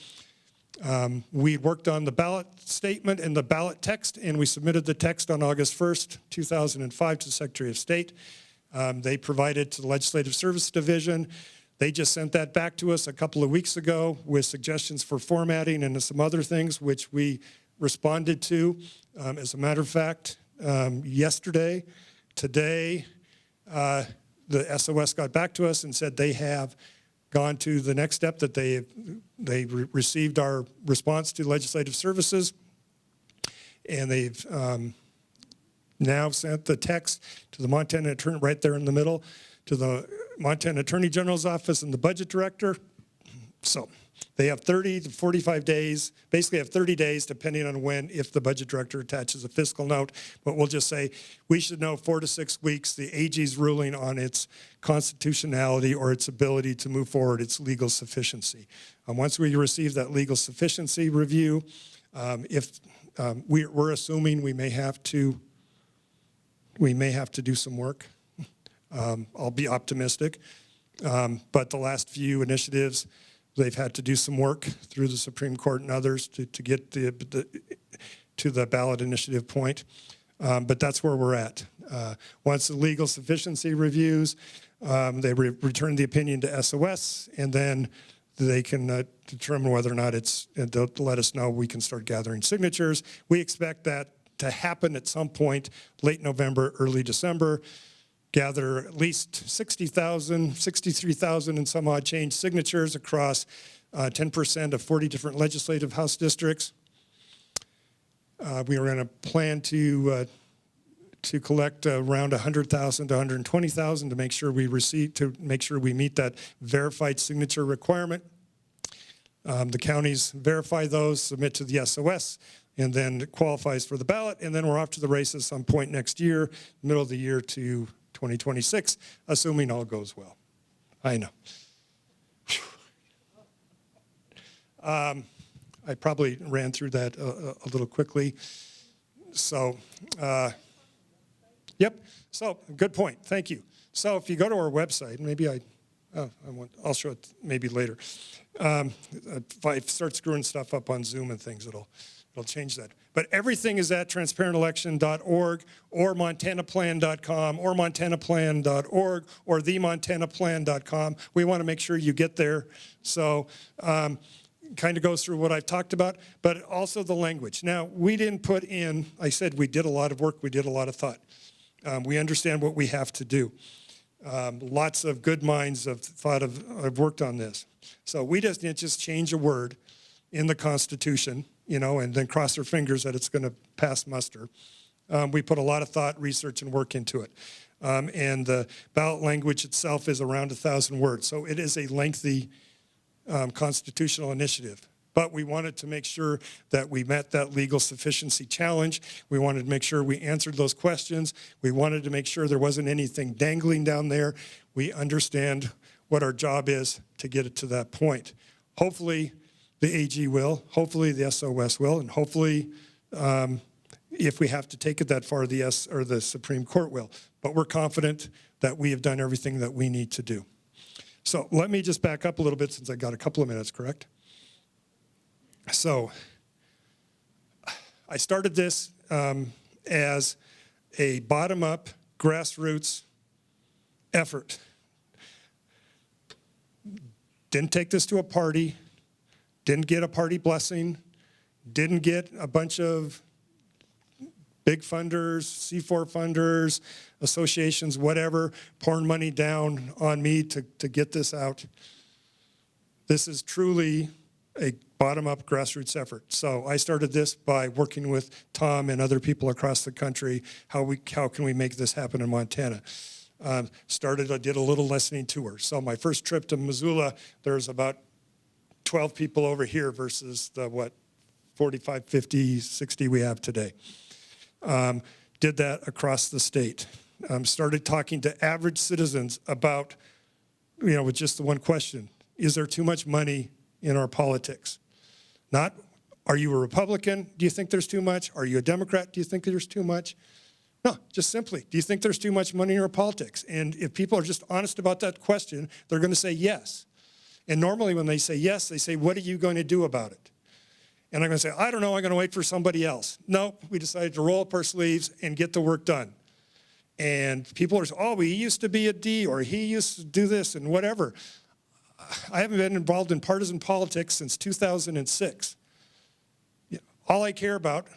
We worked on the ballot statement and the ballot text, and we submitted the text on August 1st, 2005 to the Secretary of State. They provided to the Legislative Service Division. They just sent that back to us a couple of weeks ago with suggestions for formatting and some other things, which we responded to. As a matter of fact, yesterday, today, the SOS got back to us and said they have gone to the next step, that they received our response to legislative services, and they've now sent the text to the Montana Attorney, right there in the middle, to the Montana Attorney General's office and the budget director. So they have 30 to 45 days, basically have 30 days depending on if the budget director attaches a fiscal note. But we'll just say we should know 4 to 6 weeks the AG's ruling on its constitutionality or its ability to move forward, its legal sufficiency. Once we receive that legal sufficiency review, we're assuming we may have to do some work. I'll be optimistic. But the last few initiatives, they've had to do some work through the Supreme Court and others to get to the ballot initiative point. But that's where we're at. Once the legal sufficiency reviews, They return the opinion to SOS, and then they can determine whether or not they'll let us know. We can start gathering signatures. We expect that to happen at some point, late November, early December. Gather at least 60,000, 63,000 and some odd change signatures across 10% of 40 different legislative House districts. We are going to plan to collect around 100,000 to 120,000 to make sure we meet that verified signature requirement. The counties verify those, submit to the SOS, and then it qualifies for the ballot, and then we're off to the races some point next year, middle of the year to 2026, assuming all goes well. I know. I probably ran through that a little quickly. So, yep. So, good point. Thank you. So, if you go to our website, maybe I'll show it maybe later. If I start screwing stuff up on Zoom and things, it'll change that. But everything is at transparentelection.org or montanaplan.com or montanaplan.org or themontanaplan.com. We want to make sure you get there. So kind of goes through what I've talked about, but also the language. Now, we didn't put in, I said we did a lot of work, we did a lot of thought. We understand what we have to do. Lots of good minds have worked on this. So we didn't just change a word in the Constitution, and then cross our fingers that it's going to pass muster. We put a lot of thought, research, and work into it. And the ballot language itself is around 1,000 words. So it is a lengthy constitutional initiative. But we wanted to make sure that we met that legal sufficiency challenge. We wanted to make sure we answered those questions. We wanted to make sure there wasn't anything dangling down there. We understand what our job is to get it to that point. Hopefully, the AG will, hopefully the SOS will, and hopefully, if we have to take it that far, the Supreme Court will. But we're confident that we have done everything that we need to do. So let me just back up a little bit since I got a couple of minutes, correct? So I started this as a bottom-up, grassroots effort. Didn't take this to a party, didn't get a party blessing, didn't get a bunch of big funders, C4 funders, associations, whatever, pouring money down on me to get this out. This is truly a bottom-up grassroots effort. So I started this by working with Tom and other people across the country. How can we make this happen in Montana? I did a little listening tour. So my first trip to Missoula, there's about 12 people over here versus the, 45, 50, 60 we have today. Did that across the state. Started talking to average citizens about, with just the one question, is there too much money in our politics? Not, are you a Republican? Do you think there's too much? Are you a Democrat? Do you think there's too much? No, just simply, do you think there's too much money in our politics? And if people are just honest about that question, they're going to say yes. And normally when they say yes, they say, what are you going to do about it? And I'm going to say, I don't know, I'm going to wait for somebody else. No, we decided to roll up our sleeves and get the work done. And people are saying, oh, he used to be a D, or he used to do this and whatever. I haven't been involved in partisan politics since 2006. All I care about,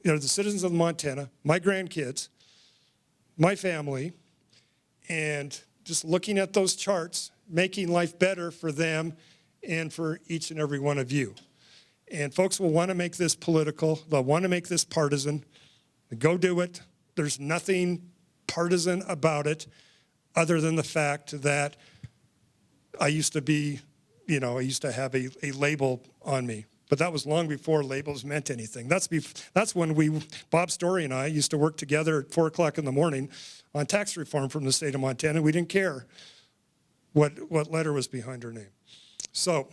the citizens of Montana, my grandkids, my family, and just looking at those charts, making life better for them and for each and every one of you. And folks will want to make this political. They'll want to make this partisan. Go do it. There's nothing partisan about it other than the fact that I used to be, I used to have a label on me. But that was long before labels meant anything. That's when Bob Story and I used to work together at 4 o'clock in the morning on tax reform from the state of Montana. We didn't care what letter was behind her name. So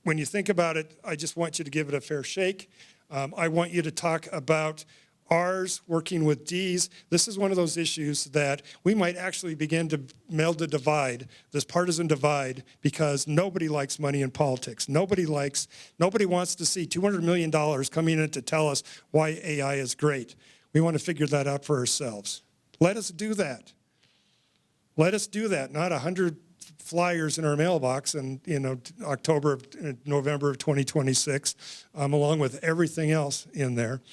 when you think about it, I just want you to give it a fair shake. I want you to talk about R's working with D's. This is one of those issues that we might actually begin to meld the divide, this partisan divide, because nobody likes money in politics. Nobody wants to see $200 million coming in to tell us why AI is great. We want to figure that out for ourselves. Let us do that. Let us do that, not 100 flyers in our mailbox in November of 2026, along with everything else in there.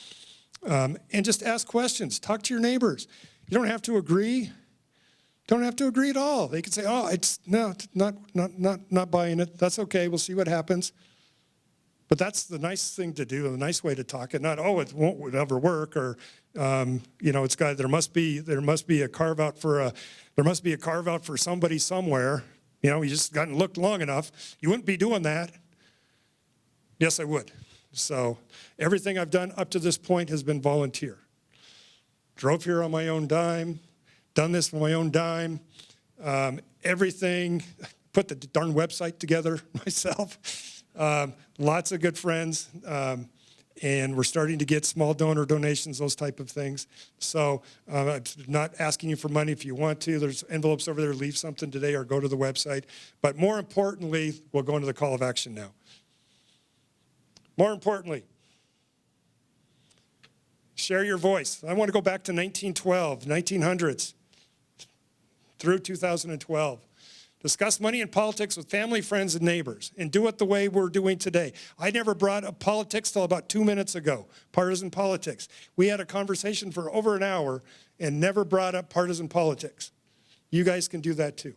And just ask questions. Talk to your neighbors. You don't have to agree. Don't have to agree at all. They can say, "Oh, it's not buying it. That's okay. We'll see what happens." But that's the nice thing to do, the nice way to talk it. Not, "Oh, it won't ever work," or it's got. There must be a carve out for somebody somewhere. You just gotten looked long enough. You wouldn't be doing that. Yes, I would. So everything I've done up to this point has been volunteer. Drove here on my own dime. Done this on my own dime. Everything, put the darn website together myself. Lots of good friends. And we're starting to get small donor donations, those type of things. So I'm not asking you for money if you want to. There's envelopes over there. Leave something today or go to the website. But more importantly, we'll go into the call of action now. More importantly, share your voice. I want to go back to 1912, 1900s. Through 2012. Discuss money and politics with family, friends, and neighbors, and do it the way we're doing today. I never brought up politics till about 2 minutes ago, partisan politics. We had a conversation for over an hour and never brought up partisan politics. You guys can do that too.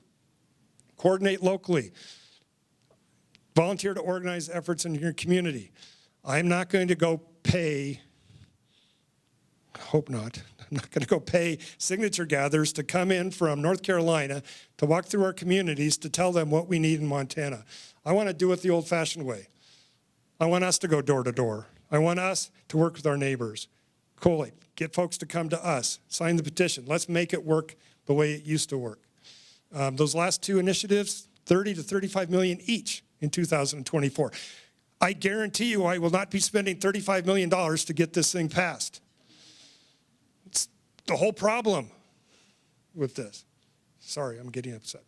Coordinate locally. Volunteer to organize efforts in your community. I'm not going to go pay, hope not, I'm not going to go pay signature gatherers to come in from North Carolina to walk through our communities to tell them what we need in Montana. I want to do it the old-fashioned way. I want us to go door to door. I want us to work with our neighbors. Collate, get folks to come to us, sign the petition. Let's make it work the way it used to work. Those last two initiatives, 30 to 35 million each in 2024. I guarantee you I will not be spending $35 million to get this thing passed. The whole problem with this. Sorry, I'm getting upset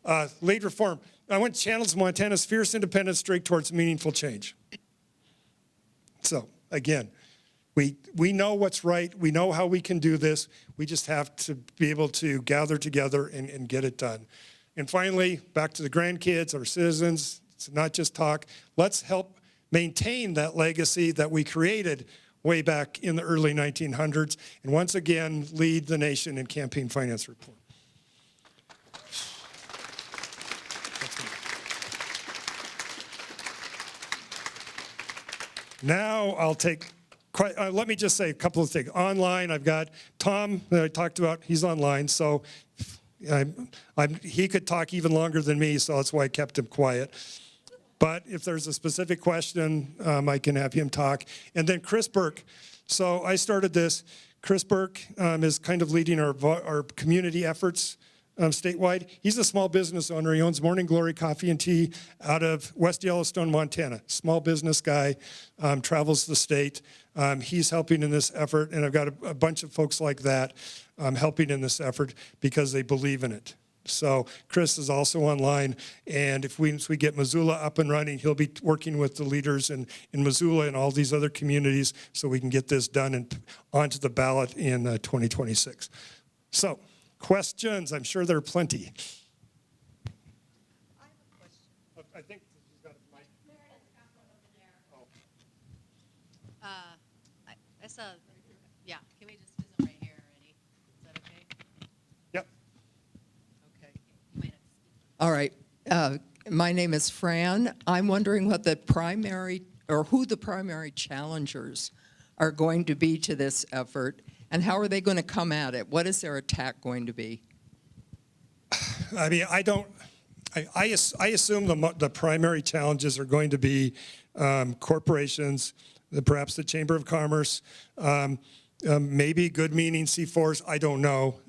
now. Lead reform. I want to channel Montana's fierce independent streak towards meaningful change. So, again, we know what's right. We know how we can do this. We just have to be able to gather together and get it done. And finally, back to the grandkids, our citizens. It's not just talk. Let's help maintain that legacy that we created way back in the early 1900s, and once again, lead the nation in campaign finance report. Now I'll take, let me just say a couple of things. Online, I've got Tom that I talked about. He's online, so he could talk even longer than me, so that's why I kept him quiet. But if there's a specific question, I can have him talk. And then Chris Burke. So I started this. Chris Burke is kind of leading our community efforts statewide. He's a small business owner. He owns Morning Glory Coffee and Tea out of West Yellowstone, Montana. Small business guy, travels the state. He's helping in this effort, and I've got a bunch of folks like that helping in this effort because they believe in it. So Chris is also online, and once we get Missoula up and running, he'll be working with the leaders in Missoula and all these other communities so we can get this done and onto the ballot in 2026. So, questions? I'm sure there are plenty. I have a question. I think he's got a mic. Can we just visit right here already? Is that okay? Yep. Okay. You might have to speak. All right. My name is Fran. I'm wondering what the primary, or who the primary challengers are going to be to this effort, and how are they going to come at it? What is their attack going to be? I mean, I assume the primary challenges are going to be corporations, perhaps the Chamber of Commerce, maybe good-meaning C4s, I don't know.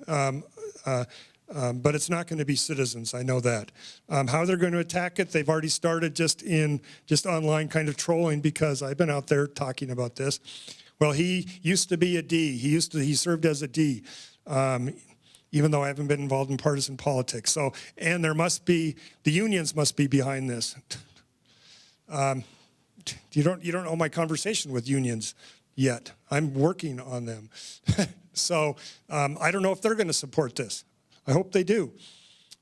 But it's not going to be citizens, I know that. How they're going to attack it, they've already started just online kind of trolling because I've been out there talking about this. Well, he used to be a D. He served as a D, even though I haven't been involved in partisan politics. So, and the unions must be behind this. You don't know my conversation with unions yet. I'm working on them. So I don't know if they're going to support this. I hope they do.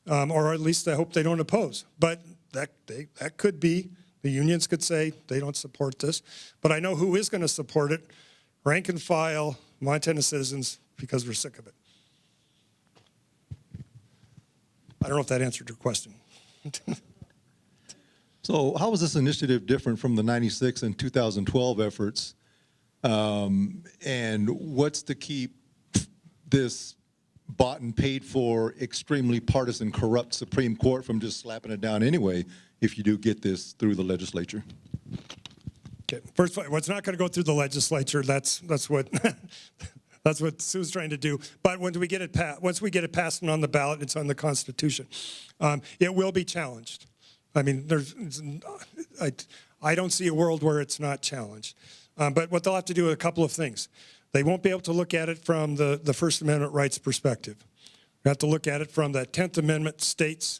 Or at least I hope they don't oppose. But that could be. The unions could say they don't support this. But I know who is going to support it. Rank and file, Montana citizens, because we're sick of it. I don't know if that answered your question. So how is this initiative different from the 96 and 2012 efforts? And what's to keep this bought and paid for, extremely partisan, corrupt Supreme Court from just slapping it down anyway if you do get this through the legislature? Okay. First of all, it's not going to go through the legislature. That's what that's what Sue's trying to do. But once we get it passed and on the ballot, it's on the Constitution. It will be challenged. I mean, I don't see a world where it's not challenged. But what they'll have to do is a couple of things. They won't be able to look at it from the First Amendment rights perspective. They have to look at it from the 10th Amendment states'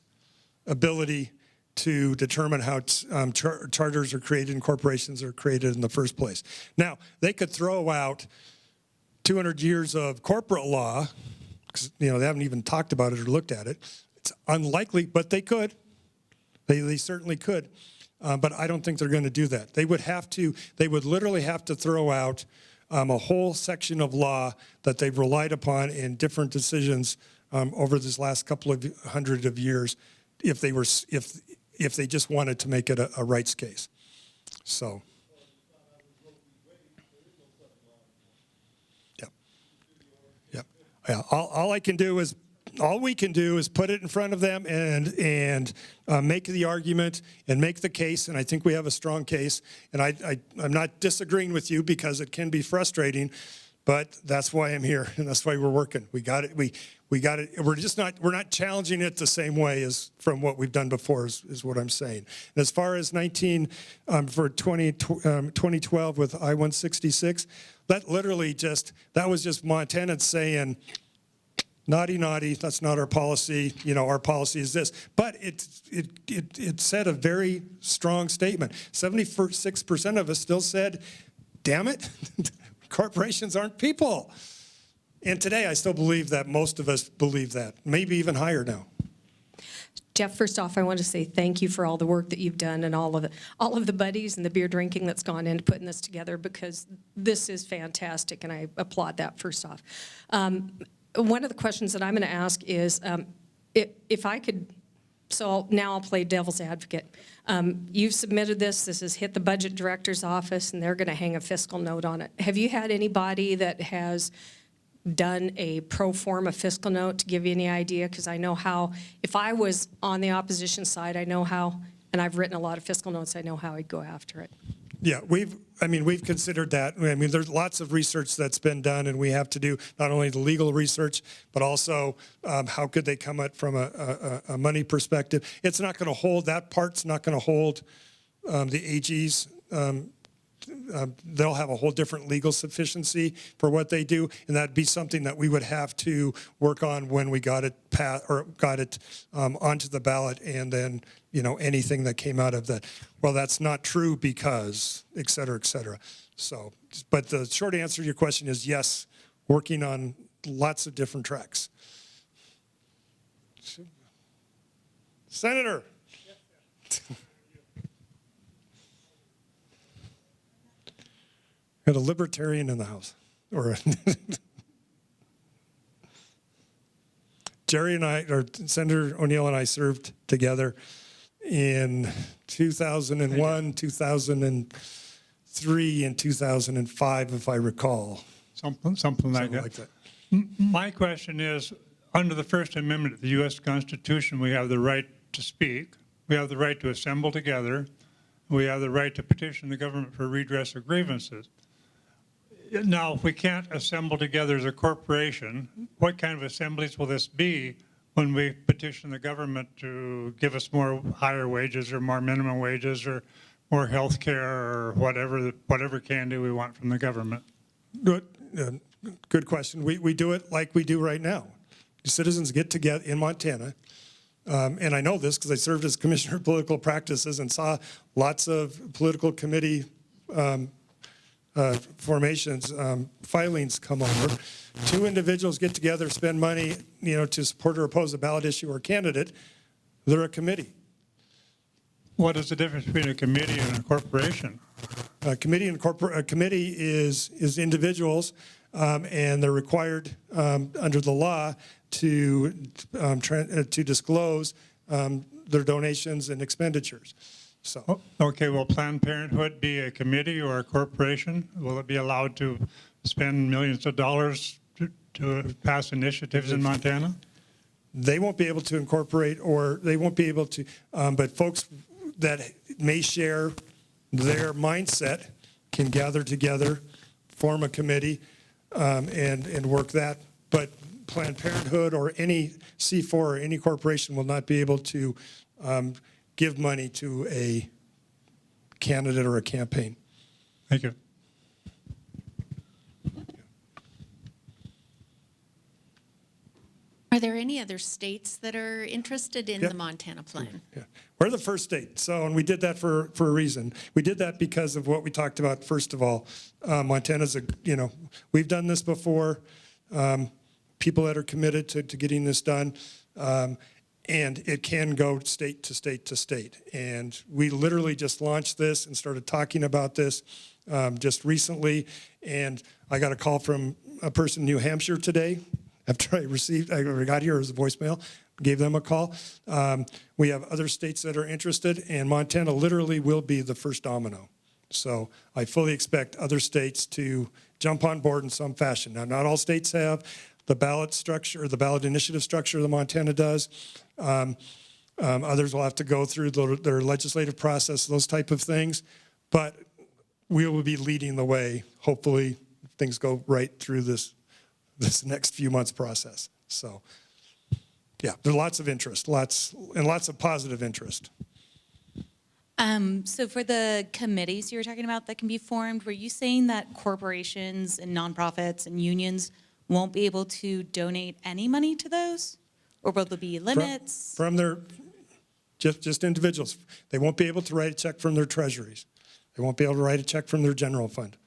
ability to determine how charters are created and corporations are created in the first place. Now, they could throw out 200 years of corporate law, because they haven't even talked about it or looked at it. It's unlikely, but they could. They certainly could. But I don't think they're going to do that. They would literally have to throw out a whole section of law that they've relied upon in different decisions over this last couple of hundred of years if they just wanted to make it a rights case. So, yeah. All we can do is put it in front of them and make the argument and make the case. And I think we have a strong case. And I'm not disagreeing with you because it can be frustrating, but that's why I'm here and that's why we're working. We got it. We got it. We're not challenging it the same way as from what we've done before is what I'm saying. And as far as 2012 with I-166, that was just Montana saying, naughty, naughty, that's not our policy. Our policy is this. But it said a very strong statement. 76% of us still said, damn it, corporations aren't people. And today I still believe that most of us believe that, maybe even higher now. Jeff, first off, I want to say thank you for all the work that you've done and all of the buddies and the beer drinking that's gone into putting this together, because this is fantastic, and I applaud that first off. One of the questions that I'm going to ask is, if I could, so now I'll play devil's advocate. You've submitted this has hit the budget director's office, and they're going to hang a fiscal note on it. Have you had anybody that has done a pro forma fiscal note to give you any idea? Because I know how, if I was on the opposition side, I know how, and I've written a lot of fiscal notes, I know how I'd go after it. Yeah, we've considered that. I mean, there's lots of research that's been done, and we have to do not only the legal research, but also how could they come at from a money perspective. It's not going to hold, that part's not going to hold the AG's. They'll have a whole different legal sufficiency for what they do, and that'd be something that we would have to work on when we got it onto the ballot, and then anything that came out of that. Well, that's not true because, et cetera, et cetera. So, but the short answer to your question is yes, working on lots of different tracks. Senator. Got a libertarian in the house, or Jerry and I, or Senator O'Neill and I served together in 2001, 2003, and 2005, if I recall. Something like that. My question is, under the First Amendment of the U.S. Constitution, we have the right to speak, we have the right to assemble together, we have the right to petition the government for redress of grievances. Now, if we can't assemble together as a corporation, what kind of assemblies will this be when we petition the government to give us more higher wages or more minimum wages or more health care or whatever candy we want from the government? Good question. We do it like we do right now. Citizens get together in Montana, and I know this because I served as Commissioner of Political Practices and saw lots of political committee formations, filings come over. Two individuals get together, spend money, to support or oppose a ballot issue or candidate. They're a committee. What is the difference between a committee and a corporation? A committee is individuals, and they're required under the law to disclose their donations and expenditures. So, Okay, will Planned Parenthood be a committee or a corporation? Will it be allowed to spend millions of dollars to pass initiatives in Montana? they won't be able to incorporate, or they won't be able to, but folks that may share their mindset can gather together, form a committee, and work that. But Planned Parenthood or any C4 or any corporation will not be able to give money to a candidate or a campaign. Thank you. Are there any other states that are interested in Yep. the Montana plan? Yeah. We're the first state, and we did that for a reason. We did that because of what we talked about. First of all, Montana's we've done this before. People that are committed to getting this done, and it can go state to state to state. And we literally just launched this and started talking about this just recently. And I got a call from a person in New Hampshire today. After I got here as a voicemail, gave them a call. We have other states that are interested, and Montana literally will be the first domino. So I fully expect other states to jump on board in some fashion. Now, not all states have the ballot structure, or the ballot initiative structure that Montana does. Others will have to go through their legislative process, those type of things. But we will be leading the way, hopefully, if things go right through this next few months process. So, yeah, there's lots of interest, lots of positive interest. So for the committees you were talking about that can be formed, were you saying that corporations and nonprofits and unions won't be able to donate any money to those? Or will there be limits? From their, just individuals. They won't be able to write a check from their treasuries. They won't be able to write a check from their general fund.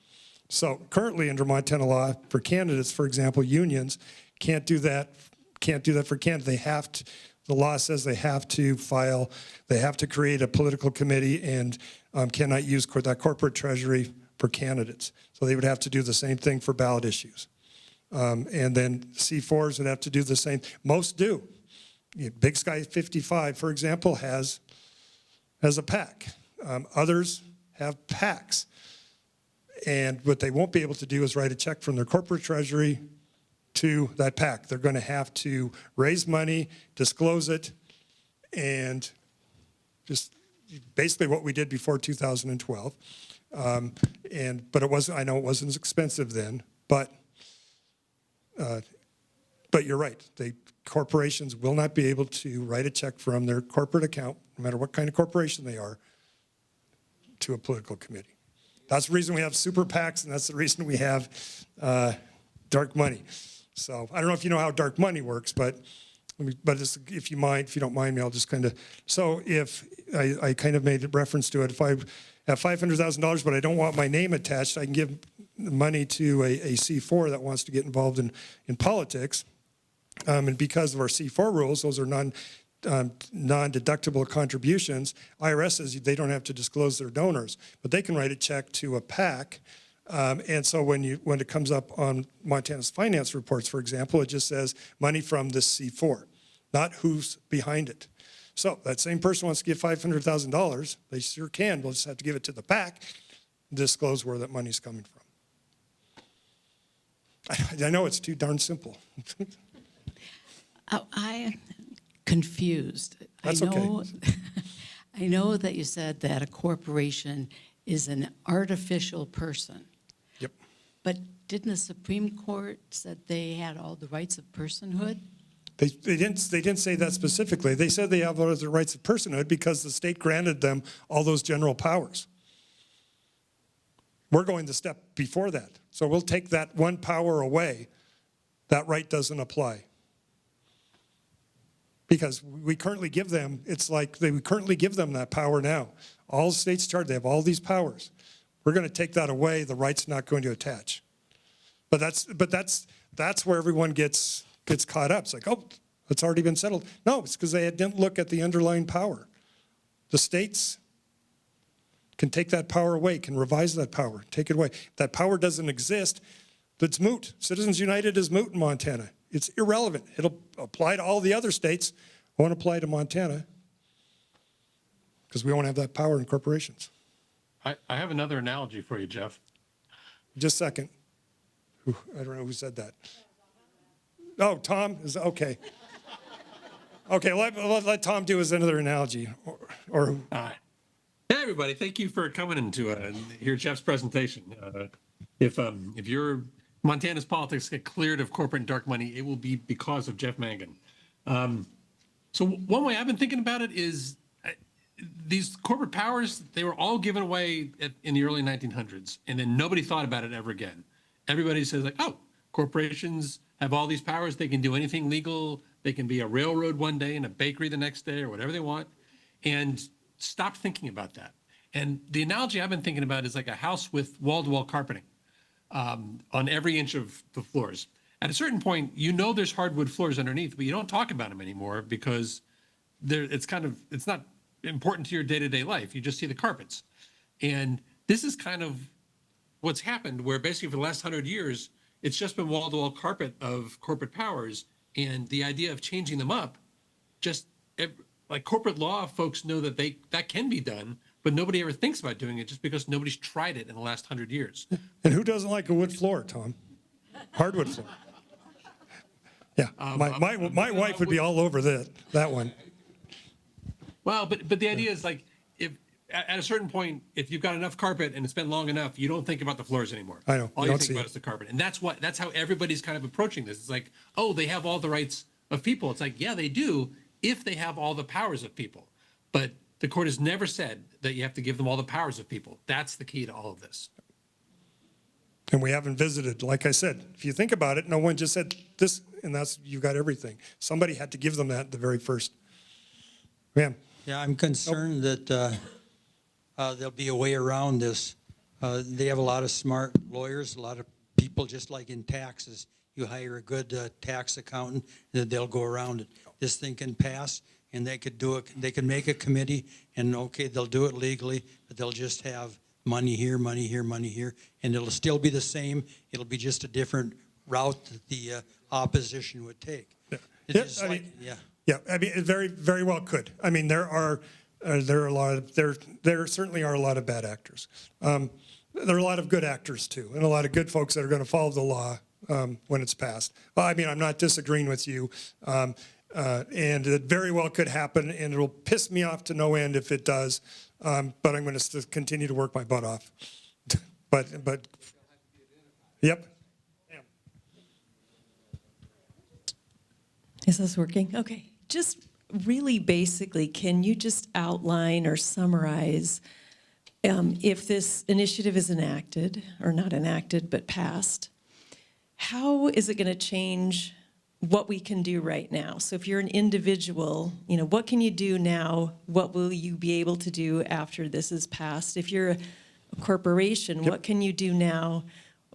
So currently under Montana law, for candidates, for example, unions can't do that for candidates. They have to, the law says they have to create a political committee and cannot use that corporate treasury for candidates. So they would have to do the same thing for ballot issues. And then C4s would have to do the same. Most do. Big Sky 55, for example, has a PAC. Others have PACs. And what they won't be able to do is write a check from their corporate treasury to that PAC. They're going to have to raise money, disclose it, and just basically what we did before 2012. But it wasn't. I know it wasn't as expensive then, but you're right. Corporations will not be able to write a check from their corporate account, no matter what kind of corporation they are, to a political committee. That's the reason we have super PACs, and that's the reason we have dark money. So I don't know if you know how dark money works, but if you don't mind me, I'll just kind of. So if I kind of made a reference to it, if I have $500,000, but I don't want my name attached, I can give money to a C4 that wants to get involved in politics, and because of our C4 rules, those are non-deductible contributions. IRS says they don't have to disclose their donors, but they can write a check to a PAC. And so when it comes up on Montana's finance reports, for example, it just says money from this C4, not who's behind it. So that same person wants to give $500,000, they sure can. We'll just have to give it to the PAC, disclose where that money's coming from. I know it's too darn simple. I confused. That's okay. I know that you said that a corporation is an artificial person. Yep. But didn't the Supreme Court said they had all the rights of personhood? They didn't say that specifically. They said they have all the rights of personhood because the state granted them all those general powers. We're going the step before that. So we'll take that one power away. That right doesn't apply. Because we currently give them, we currently give them that power now. All states charge, they have all these powers. We're going to take that away. The right's not going to attach. But that's where everyone gets caught up. It's like, oh, it's already been settled. No, it's because they didn't look at the underlying power. The states can take that power away, can revise that power, take it away. If that power doesn't exist, it's moot. Citizens United is moot in Montana. It's irrelevant. It'll apply to all the other states. It won't apply to Montana because we won't have that power in corporations. I have another analogy for you, Jeff. Just a second. I don't know who said that. Oh, Tom is okay. Okay, let Tom do his another analogy, or All right. Hey, everybody! Thank you for coming in to hear Jeff's presentation. If your Montana's politics get cleared of corporate and dark money, it will be because of Jeff Mangan. So one way I've been thinking about it is these corporate powers, they were all given away in the early 1900s, and then nobody thought about it ever again. Everybody says like, oh, corporations have all these powers. They can do anything legal. They can be a railroad one day and a bakery the next day or whatever they want, and stop thinking about that. And the analogy I've been thinking about is like a house with wall-to-wall carpeting on every inch of the floors. At a certain point, you know there's hardwood floors underneath, but you don't talk about them anymore because it's not important to your day-to-day life. You just see the carpets. And this is kind of what's happened, where basically for the last 100 years, it's just been wall-to-wall carpet of corporate powers. And the idea of changing them up, like corporate law folks know that that can be done, but nobody ever thinks about doing it just because nobody's tried it in the last 100 years. And who doesn't like a wood floor, Tom? Hardwood floor. Yeah, my wife would be all over that one. Well, but the idea is like, if at a certain point, if you've got enough carpet and it's been long enough, you don't think about the floors anymore. I know. All you think about is the carpet. And that's how everybody's kind of approaching this. It's like, oh, they have all the rights of people. It's like, yeah, they do if they have all the powers of people. But the court has never said that you have to give them all the powers of people. That's the key to all of this. And we haven't visited. Like I said, if you think about it, no one just said this, and you got everything. Somebody had to give them that at the very first. Ma'am. Yeah, I'm concerned that there'll be a way around this. They have a lot of smart lawyers, a lot of people, just like in taxes. You hire a good tax accountant, they'll go around it. This thing can pass, and they could do it. They can make a committee, and okay, they'll do it legally, but they'll just have money here, money here, money here, and it'll still be the same. It'll be just a different route that the opposition would take. Yeah, I mean, it very, very well could. I mean, there certainly are a lot of bad actors. There are a lot of good actors too, and a lot of good folks that are going to follow the law when it's passed. Well, I mean, I'm not disagreeing with you, and it very well could happen, and it'll piss me off to no end if it does. But I'm going to continue to work my butt off. but yep. Is this working? Okay. Just really basically, can you just outline or summarize if this initiative is enacted, or not enacted, but passed, how is it going to change what we can do right now? So if you're an individual, what can you do now? What will you be able to do after this is passed? If you're a corporation, what can you do now?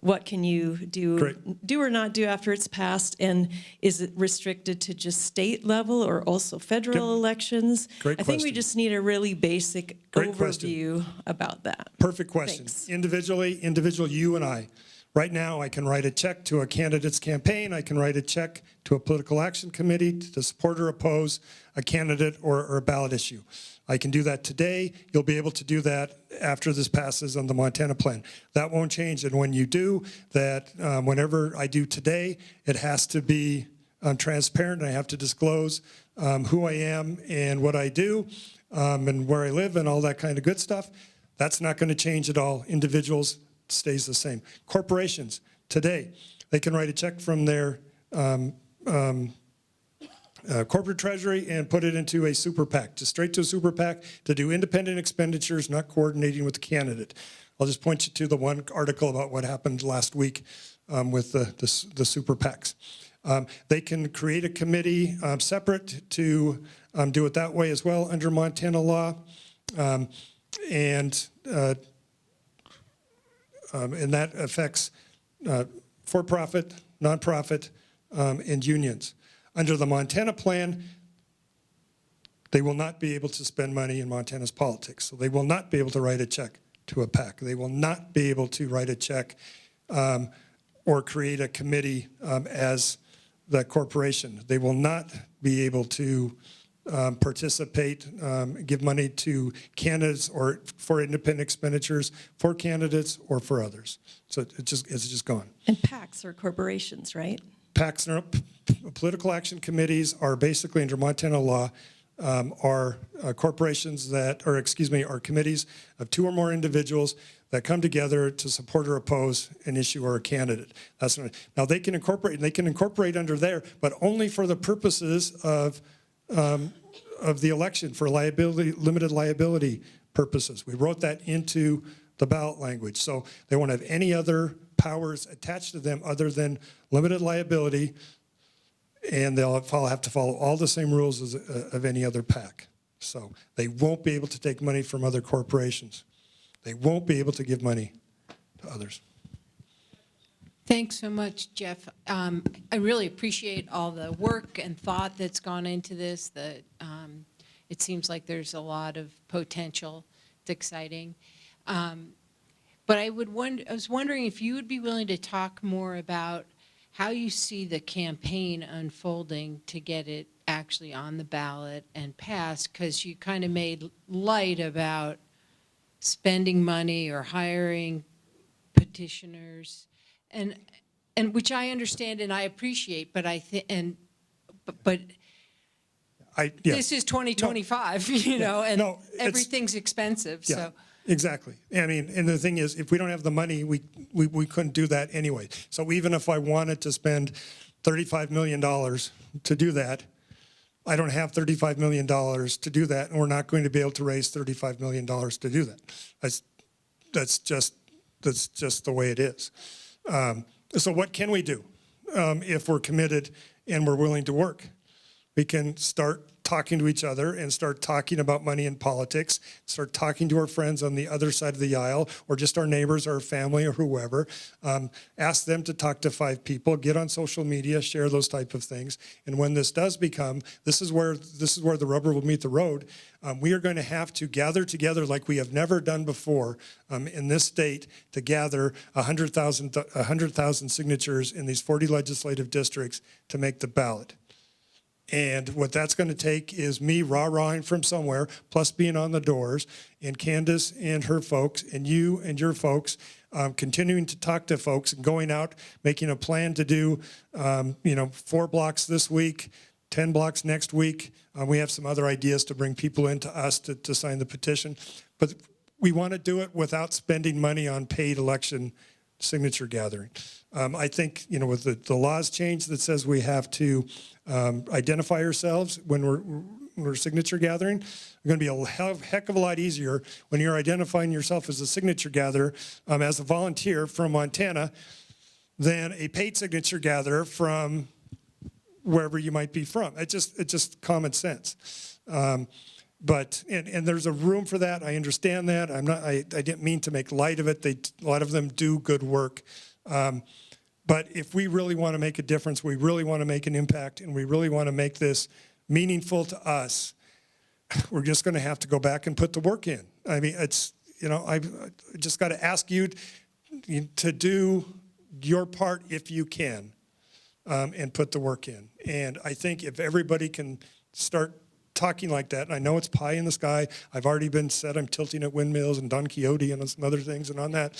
What can you do or not do after it's passed? And is it restricted to just state level or also federal elections? Great I think we just need a really basic overview about that. Perfect question. Thanks. Individual, you and I. Right now, I can write a check to a candidate's campaign. I can write a check to a political action committee to support or oppose a candidate or a ballot issue. I can do that today. You'll be able to do that after this passes on the Montana plan. That won't change. And when you do that, whenever I do today, it has to be transparent. I have to disclose who I am and what I do and where I live and all that kind of good stuff. That's not going to change at all. Individuals stays the same. Corporations, today, they can write a check from their corporate treasury and put it into a super PAC, just straight to a super PAC to do independent expenditures, not coordinating with the candidate. I'll just point you to the one article about what happened last week with the super PACs. They can create a committee separate to do it that way as well under Montana law. and that affects for-profit, nonprofit, and unions. Under the Montana plan, they will not be able to spend money in Montana's politics. So they will not be able to write a check to a PAC. They will not be able to write a check or create a committee as the corporation. They will not be able to participate, give money to candidates or for independent expenditures for candidates or for others. So it's just gone. And PACs are corporations, right? PACs, political action committees, are basically under Montana law are corporations that, or excuse me, are committees of 2 or more individuals that come together to support or oppose an issue or a candidate. That's not, now they can incorporate under there, but only for the purposes of the election, for limited liability purposes. We wrote that into the ballot language, so they won't have any other powers attached to them other than limited liability, and they'll have to follow all the same rules as of any other PAC. So they won't be able to take money from other corporations. They won't be able to give money to others. Thanks so much, Jeff. I really appreciate all the work and thought that's gone into this. It seems like there's a lot of potential. It's exciting. But I was wondering if you would be willing to talk more about how you see the campaign unfolding to get it actually on the ballot and passed, because you kind of made light about spending money or hiring petitioners, and which I understand and I appreciate, but I think this is 2025, you know, and everything's expensive. Yeah. So. Exactly. I mean, and the thing is, if we don't have the money, we couldn't do that anyway. So even if I wanted to spend $35 million to do that, I don't have $35 million to do that, and we're not going to be able to raise $35 million to do that. That's just the way it is. So what can we do if we're committed and we're willing to work? We can start talking to each other and start talking about money and politics, start talking to our friends on the other side of the aisle, or just our neighbors or our family or whoever. Ask them to talk to 5 people, get on social media, share those type of things. And when this does become, this is where the rubber will meet the road. We are going to have to gather together like we have never done before in this state to gather 100,000 signatures in these 40 legislative districts to make the ballot. And what that's going to take is me rah-rahing from somewhere, plus being on the doors, and Candace and her folks, and you and your folks, continuing to talk to folks and going out, making a plan to do, 4 blocks this week, 10 blocks next week. We have some other ideas to bring people into us to sign the petition. But we want to do it without spending money on paid election signature gathering. I think, with the laws change that says we have to identify ourselves when we're signature gathering, it's going to be a heck of a lot easier when you're identifying yourself as a signature gatherer, as a volunteer from Montana, than a paid signature gatherer from wherever you might be from. It's just common sense. But there's a room for that. I understand that. I didn't mean to make light of it. A lot of them do good work. But if we really want to make a difference, we really want to make an impact, and we really want to make this meaningful to us, we're just going to have to go back and put the work in. I mean, I just got to ask you to do your part if you can, and put the work in. And I think if everybody can start talking like that, and I know it's pie in the sky. I've already been said I'm tilting at windmills and Don Quixote and some other things, and on that,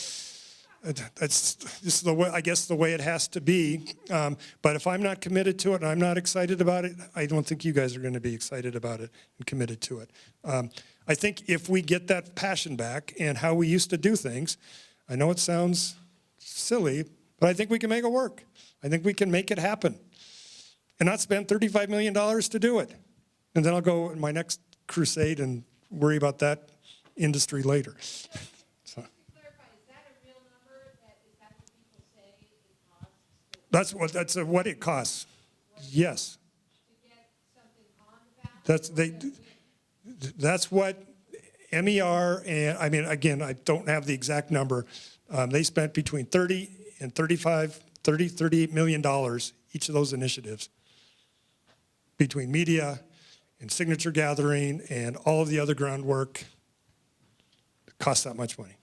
that's just the way, I guess, the way it has to be. But if I'm not committed to it and I'm not excited about it, I don't think you guys are going to be excited about it and committed to it. I think if we get that passion back and how we used to do things, I know it sounds silly, but I think we can make it work. I think we can make it happen and not spend $35 million to do it. And then I'll go in my next crusade and worry about that industry later. So. That's what it costs. Yes. That's what MER, and I mean, again, I don't have the exact number, They spent between $30 and $38 million each of those initiatives, between media and signature gathering and all of the other groundwork. It costs that much money.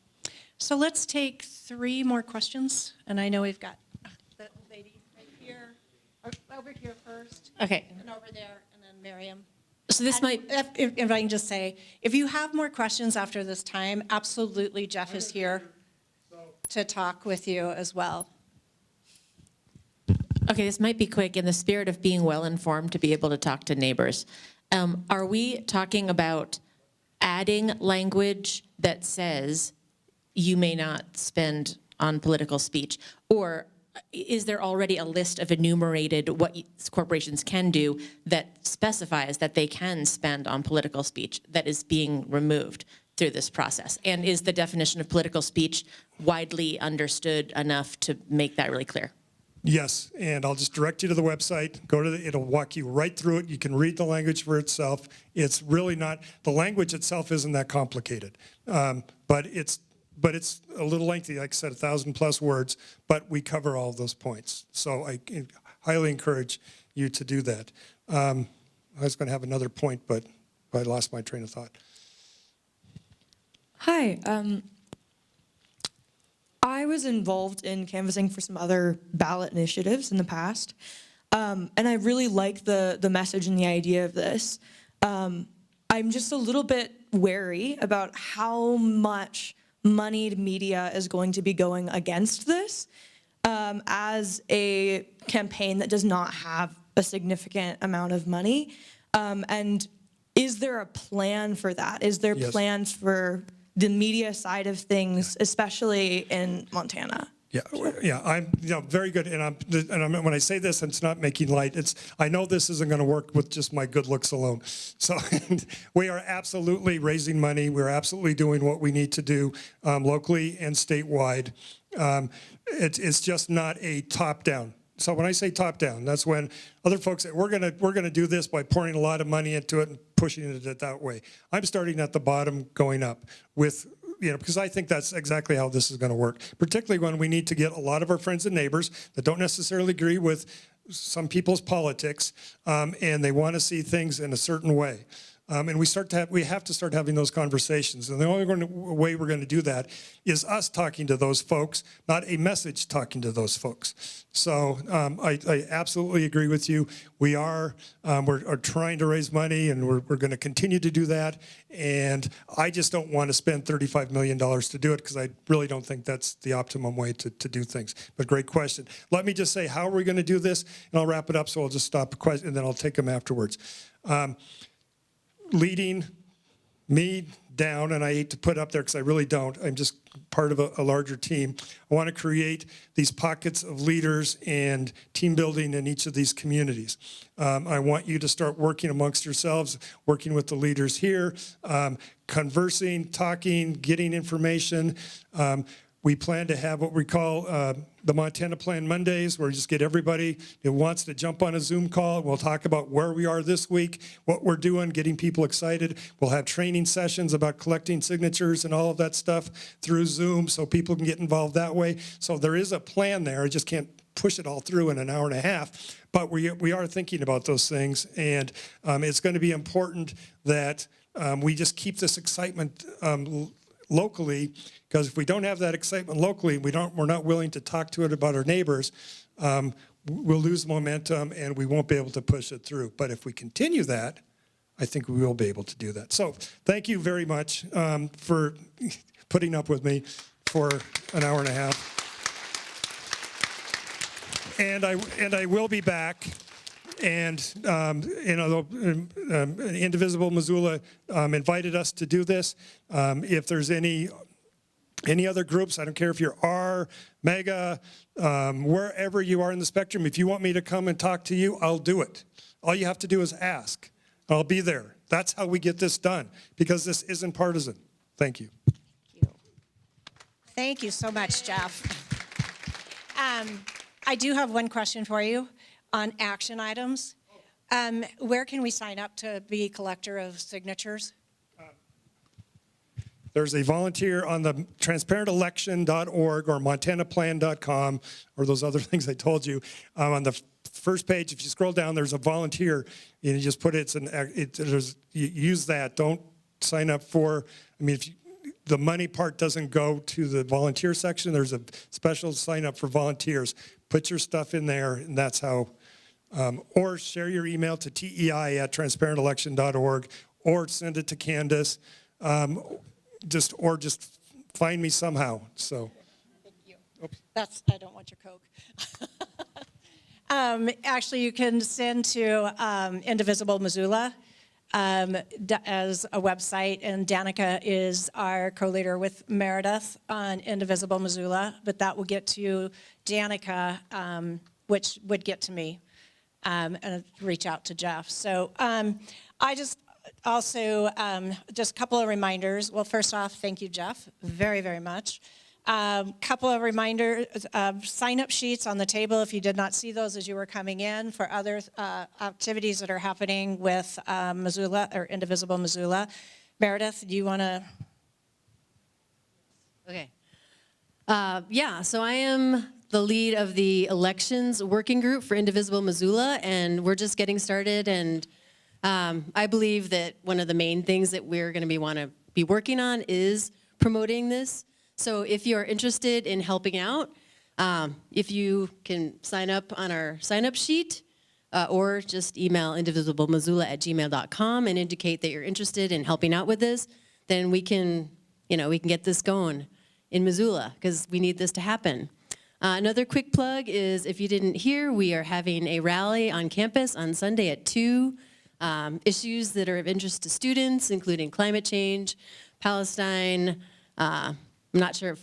So let's take 3 more questions. And I know we've got the lady right here, over here first. Okay. And over there, and then Miriam. So this might, If I can just say, if you have more questions after this time, absolutely Jeff is here to talk with you as well. okay, this might be quick. In the spirit of being well-informed to be able to talk to neighbors, are we talking about adding language that says you may not spend on political speech? Or is there already a list of enumerated what corporations can do that specifies that they can spend on political speech that is being removed through this process? And is the definition of political speech widely understood enough to make that really clear? Yes, and I'll just direct you to the website. It'll walk you right through it. You can read the language for itself. It's really not, the language itself isn't that complicated. But it's a little lengthy, like I said, 1,000+ words, but we cover all of those points. So I highly encourage you to do that. I was going to have another point, but I lost my train of thought. Hi. I was involved in canvassing for some other ballot initiatives in the past, and I really like the message and the idea of this. I'm just a little bit wary about how much moneyed media is going to be going against this as a campaign that does not have a significant amount of money. And is there a plan for that? Is there plans for the media side of things, especially in Montana? Yeah, I'm very good, and when I say this, it's not making light. I know this isn't going to work with just my good looks alone. So we are absolutely raising money. We're absolutely doing what we need to do locally and statewide. It's just not a top-down. So when I say top-down, that's when other folks say we're going to do this by pouring a lot of money into it and pushing it that way. I'm starting at the bottom, going up with. Because I think that's exactly how this is going to work, particularly when we need to get a lot of our friends and neighbors that don't necessarily agree with some people's politics, and they want to see things in a certain way. And we have to start having those conversations. And the only way we're going to do that is us talking to those folks, not a message talking to those folks. So I absolutely agree with you. We're trying to raise money, and we're going to continue to do that. And I just don't want to spend $35 million to do it, because I really don't think that's the optimum way to do things. But great question. Let me just say, how are we going to do this? And I'll wrap it up, so I'll just stop a question, and then I'll take them afterwards. Leading me down, and I hate to put up there because I really don't. I'm just part of a larger team. I want to create these pockets of leaders and team building in each of these communities. I want you to start working amongst yourselves, working with the leaders here, conversing, talking, getting information. We plan to have what we call the Montana Plan Mondays, where we just get everybody who wants to jump on a Zoom call. We'll talk about where we are this week, what we're doing, getting people excited. We'll have training sessions about collecting signatures and all of that stuff through Zoom, so people can get involved that way. So there is a plan there. I just can't push it all through in an hour and a half. But we are thinking about those things, and it's going to be important that we just keep this excitement locally, because if we don't have that excitement locally, we're not willing to talk to it about our neighbors, we'll lose momentum and we won't be able to push it through. But if we continue that, I think we will be able to do that. So thank you very much for putting up with me for an hour and a half. And I will be back. And Indivisible Missoula invited us to do this. If there's any other groups, I don't care if you're R, Mega, wherever you are in the spectrum, if you want me to come and talk to you, I'll do it. All you have to do is ask. I'll be there. That's how we get this done, because this isn't partisan. Thank you. Thank you so much, Jeff. I do have one question for you on action items. Where can we sign up to be collector of signatures? There's a volunteer on the transparentelection.org or montanaplan.com or those other things I told you. On the first page, if you scroll down, there's a volunteer, and you just put you use that. Don't sign up for, the money part doesn't go to the volunteer section. There's a special sign up for volunteers. Put your stuff in there, and that's how, or share your email to tei@transparentelection.org, or send it to Candace. Just find me somehow. So, thank you. I don't want your Coke. Actually, you can send to Indivisible Missoula as a website, and Danica is our co-leader with Meredith on Indivisible Missoula, but that will get to Danica, which would get to me, and reach out to Jeff. So I just also, just a couple of reminders. Well, first off, thank you, Jeff, very, very much. Couple of reminders, sign-up sheets on the table if you did not see those as you were coming in for other activities that are happening with Missoula or Indivisible Missoula. Meredith, do you want to? Okay. Yeah, so I am the lead of the elections working group for Indivisible Missoula, and we're just getting started. And I believe that one of the main things that we're going to want to be working on is promoting this. So if you're interested in helping out, if you can sign up on our sign-up sheet, or just email indivisiblemissoula@gmail.com and indicate that you're interested in helping out with this, then we can get this going in Missoula, because we need this to happen. Another quick plug is, if you didn't hear, we are having a rally on campus on Sunday at 2. Issues that are of interest to students, including climate change, Palestine, I'm not sure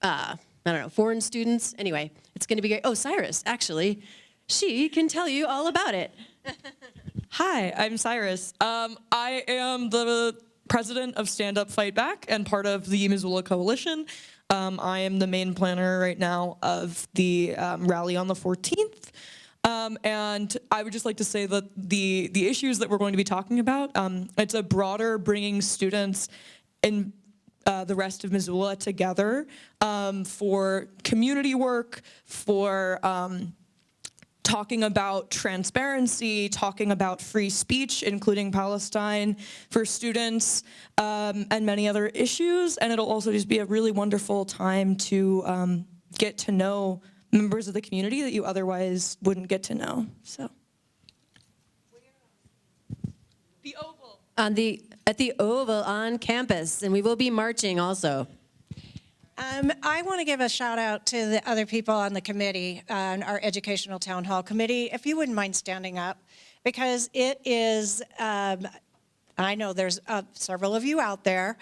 if, foreign students. Anyway, it's going to be great. Oh, Cyrus, actually, she can tell you all about it. Hi, I'm Cyrus. I am the president of Stand Up Fight Back and part of the Missoula Coalition. I am the main planner right now of the rally on the 14th. And I would just like to say that the issues that we're going to be talking about, it's a broader bringing students in the rest of Missoula together for community work, for talking about transparency, talking about free speech, including Palestine for students, and many other issues. And it'll also just be a really wonderful time to get to know members of the community that you otherwise wouldn't get to know. So, The Oval. At the Oval on campus, and we will be marching also. I want to give a shout out to the other people on the committee, on our Educational Town Hall Committee, if you wouldn't mind standing up, because it is, I know there's several of you out there,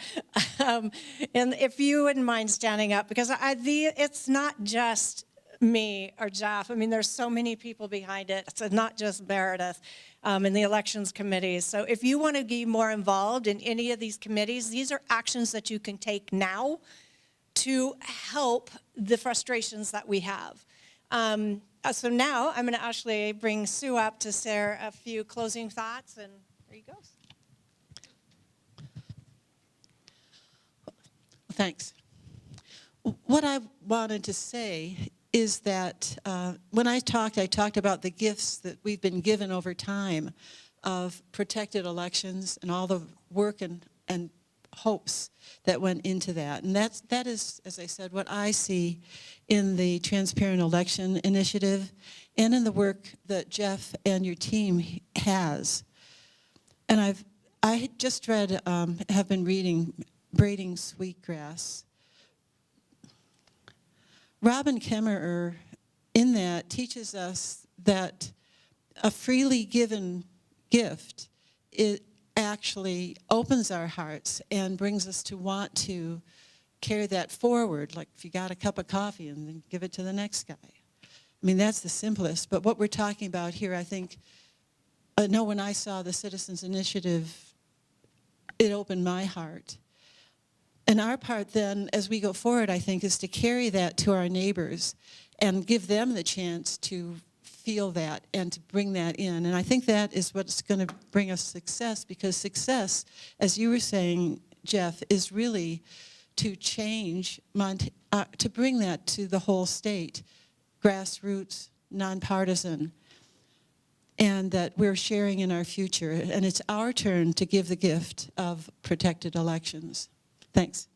and if you wouldn't mind standing up, because it's not just me or Jeff. I mean, there's so many people behind it. It's not just Meredith in the elections committees. So if you want to be more involved in any of these committees, these are actions that you can take now to help the frustrations that we have. So now I'm going to actually bring Sue up to share a few closing thoughts, and there you go. Thanks. What I wanted to say is that when I talked about the gifts that we've been given over time of protected elections and all the work and hopes that went into that. And that is, as I said, what I see in the Transparent Election Initiative and in the work that Jeff and your team has. And I just read, have been reading Braiding Sweetgrass. Robin Kemmerer in that teaches us that a freely given gift, it actually opens our hearts and brings us to want to carry that forward, like if you got a cup of coffee and then give it to the next guy. I mean, that's the simplest, but what we're talking about here, I think, I know when I saw the Citizens Initiative, it opened my heart. And our part then, as we go forward, I think, is to carry that to our neighbors and give them the chance to feel that and to bring that in. And I think that is what's going to bring us success, because success, as you were saying, Jeff, is really to change, to bring that to the whole state, grassroots, nonpartisan, and that we're sharing in our future. And it's our turn to give the gift of protected elections. Thanks.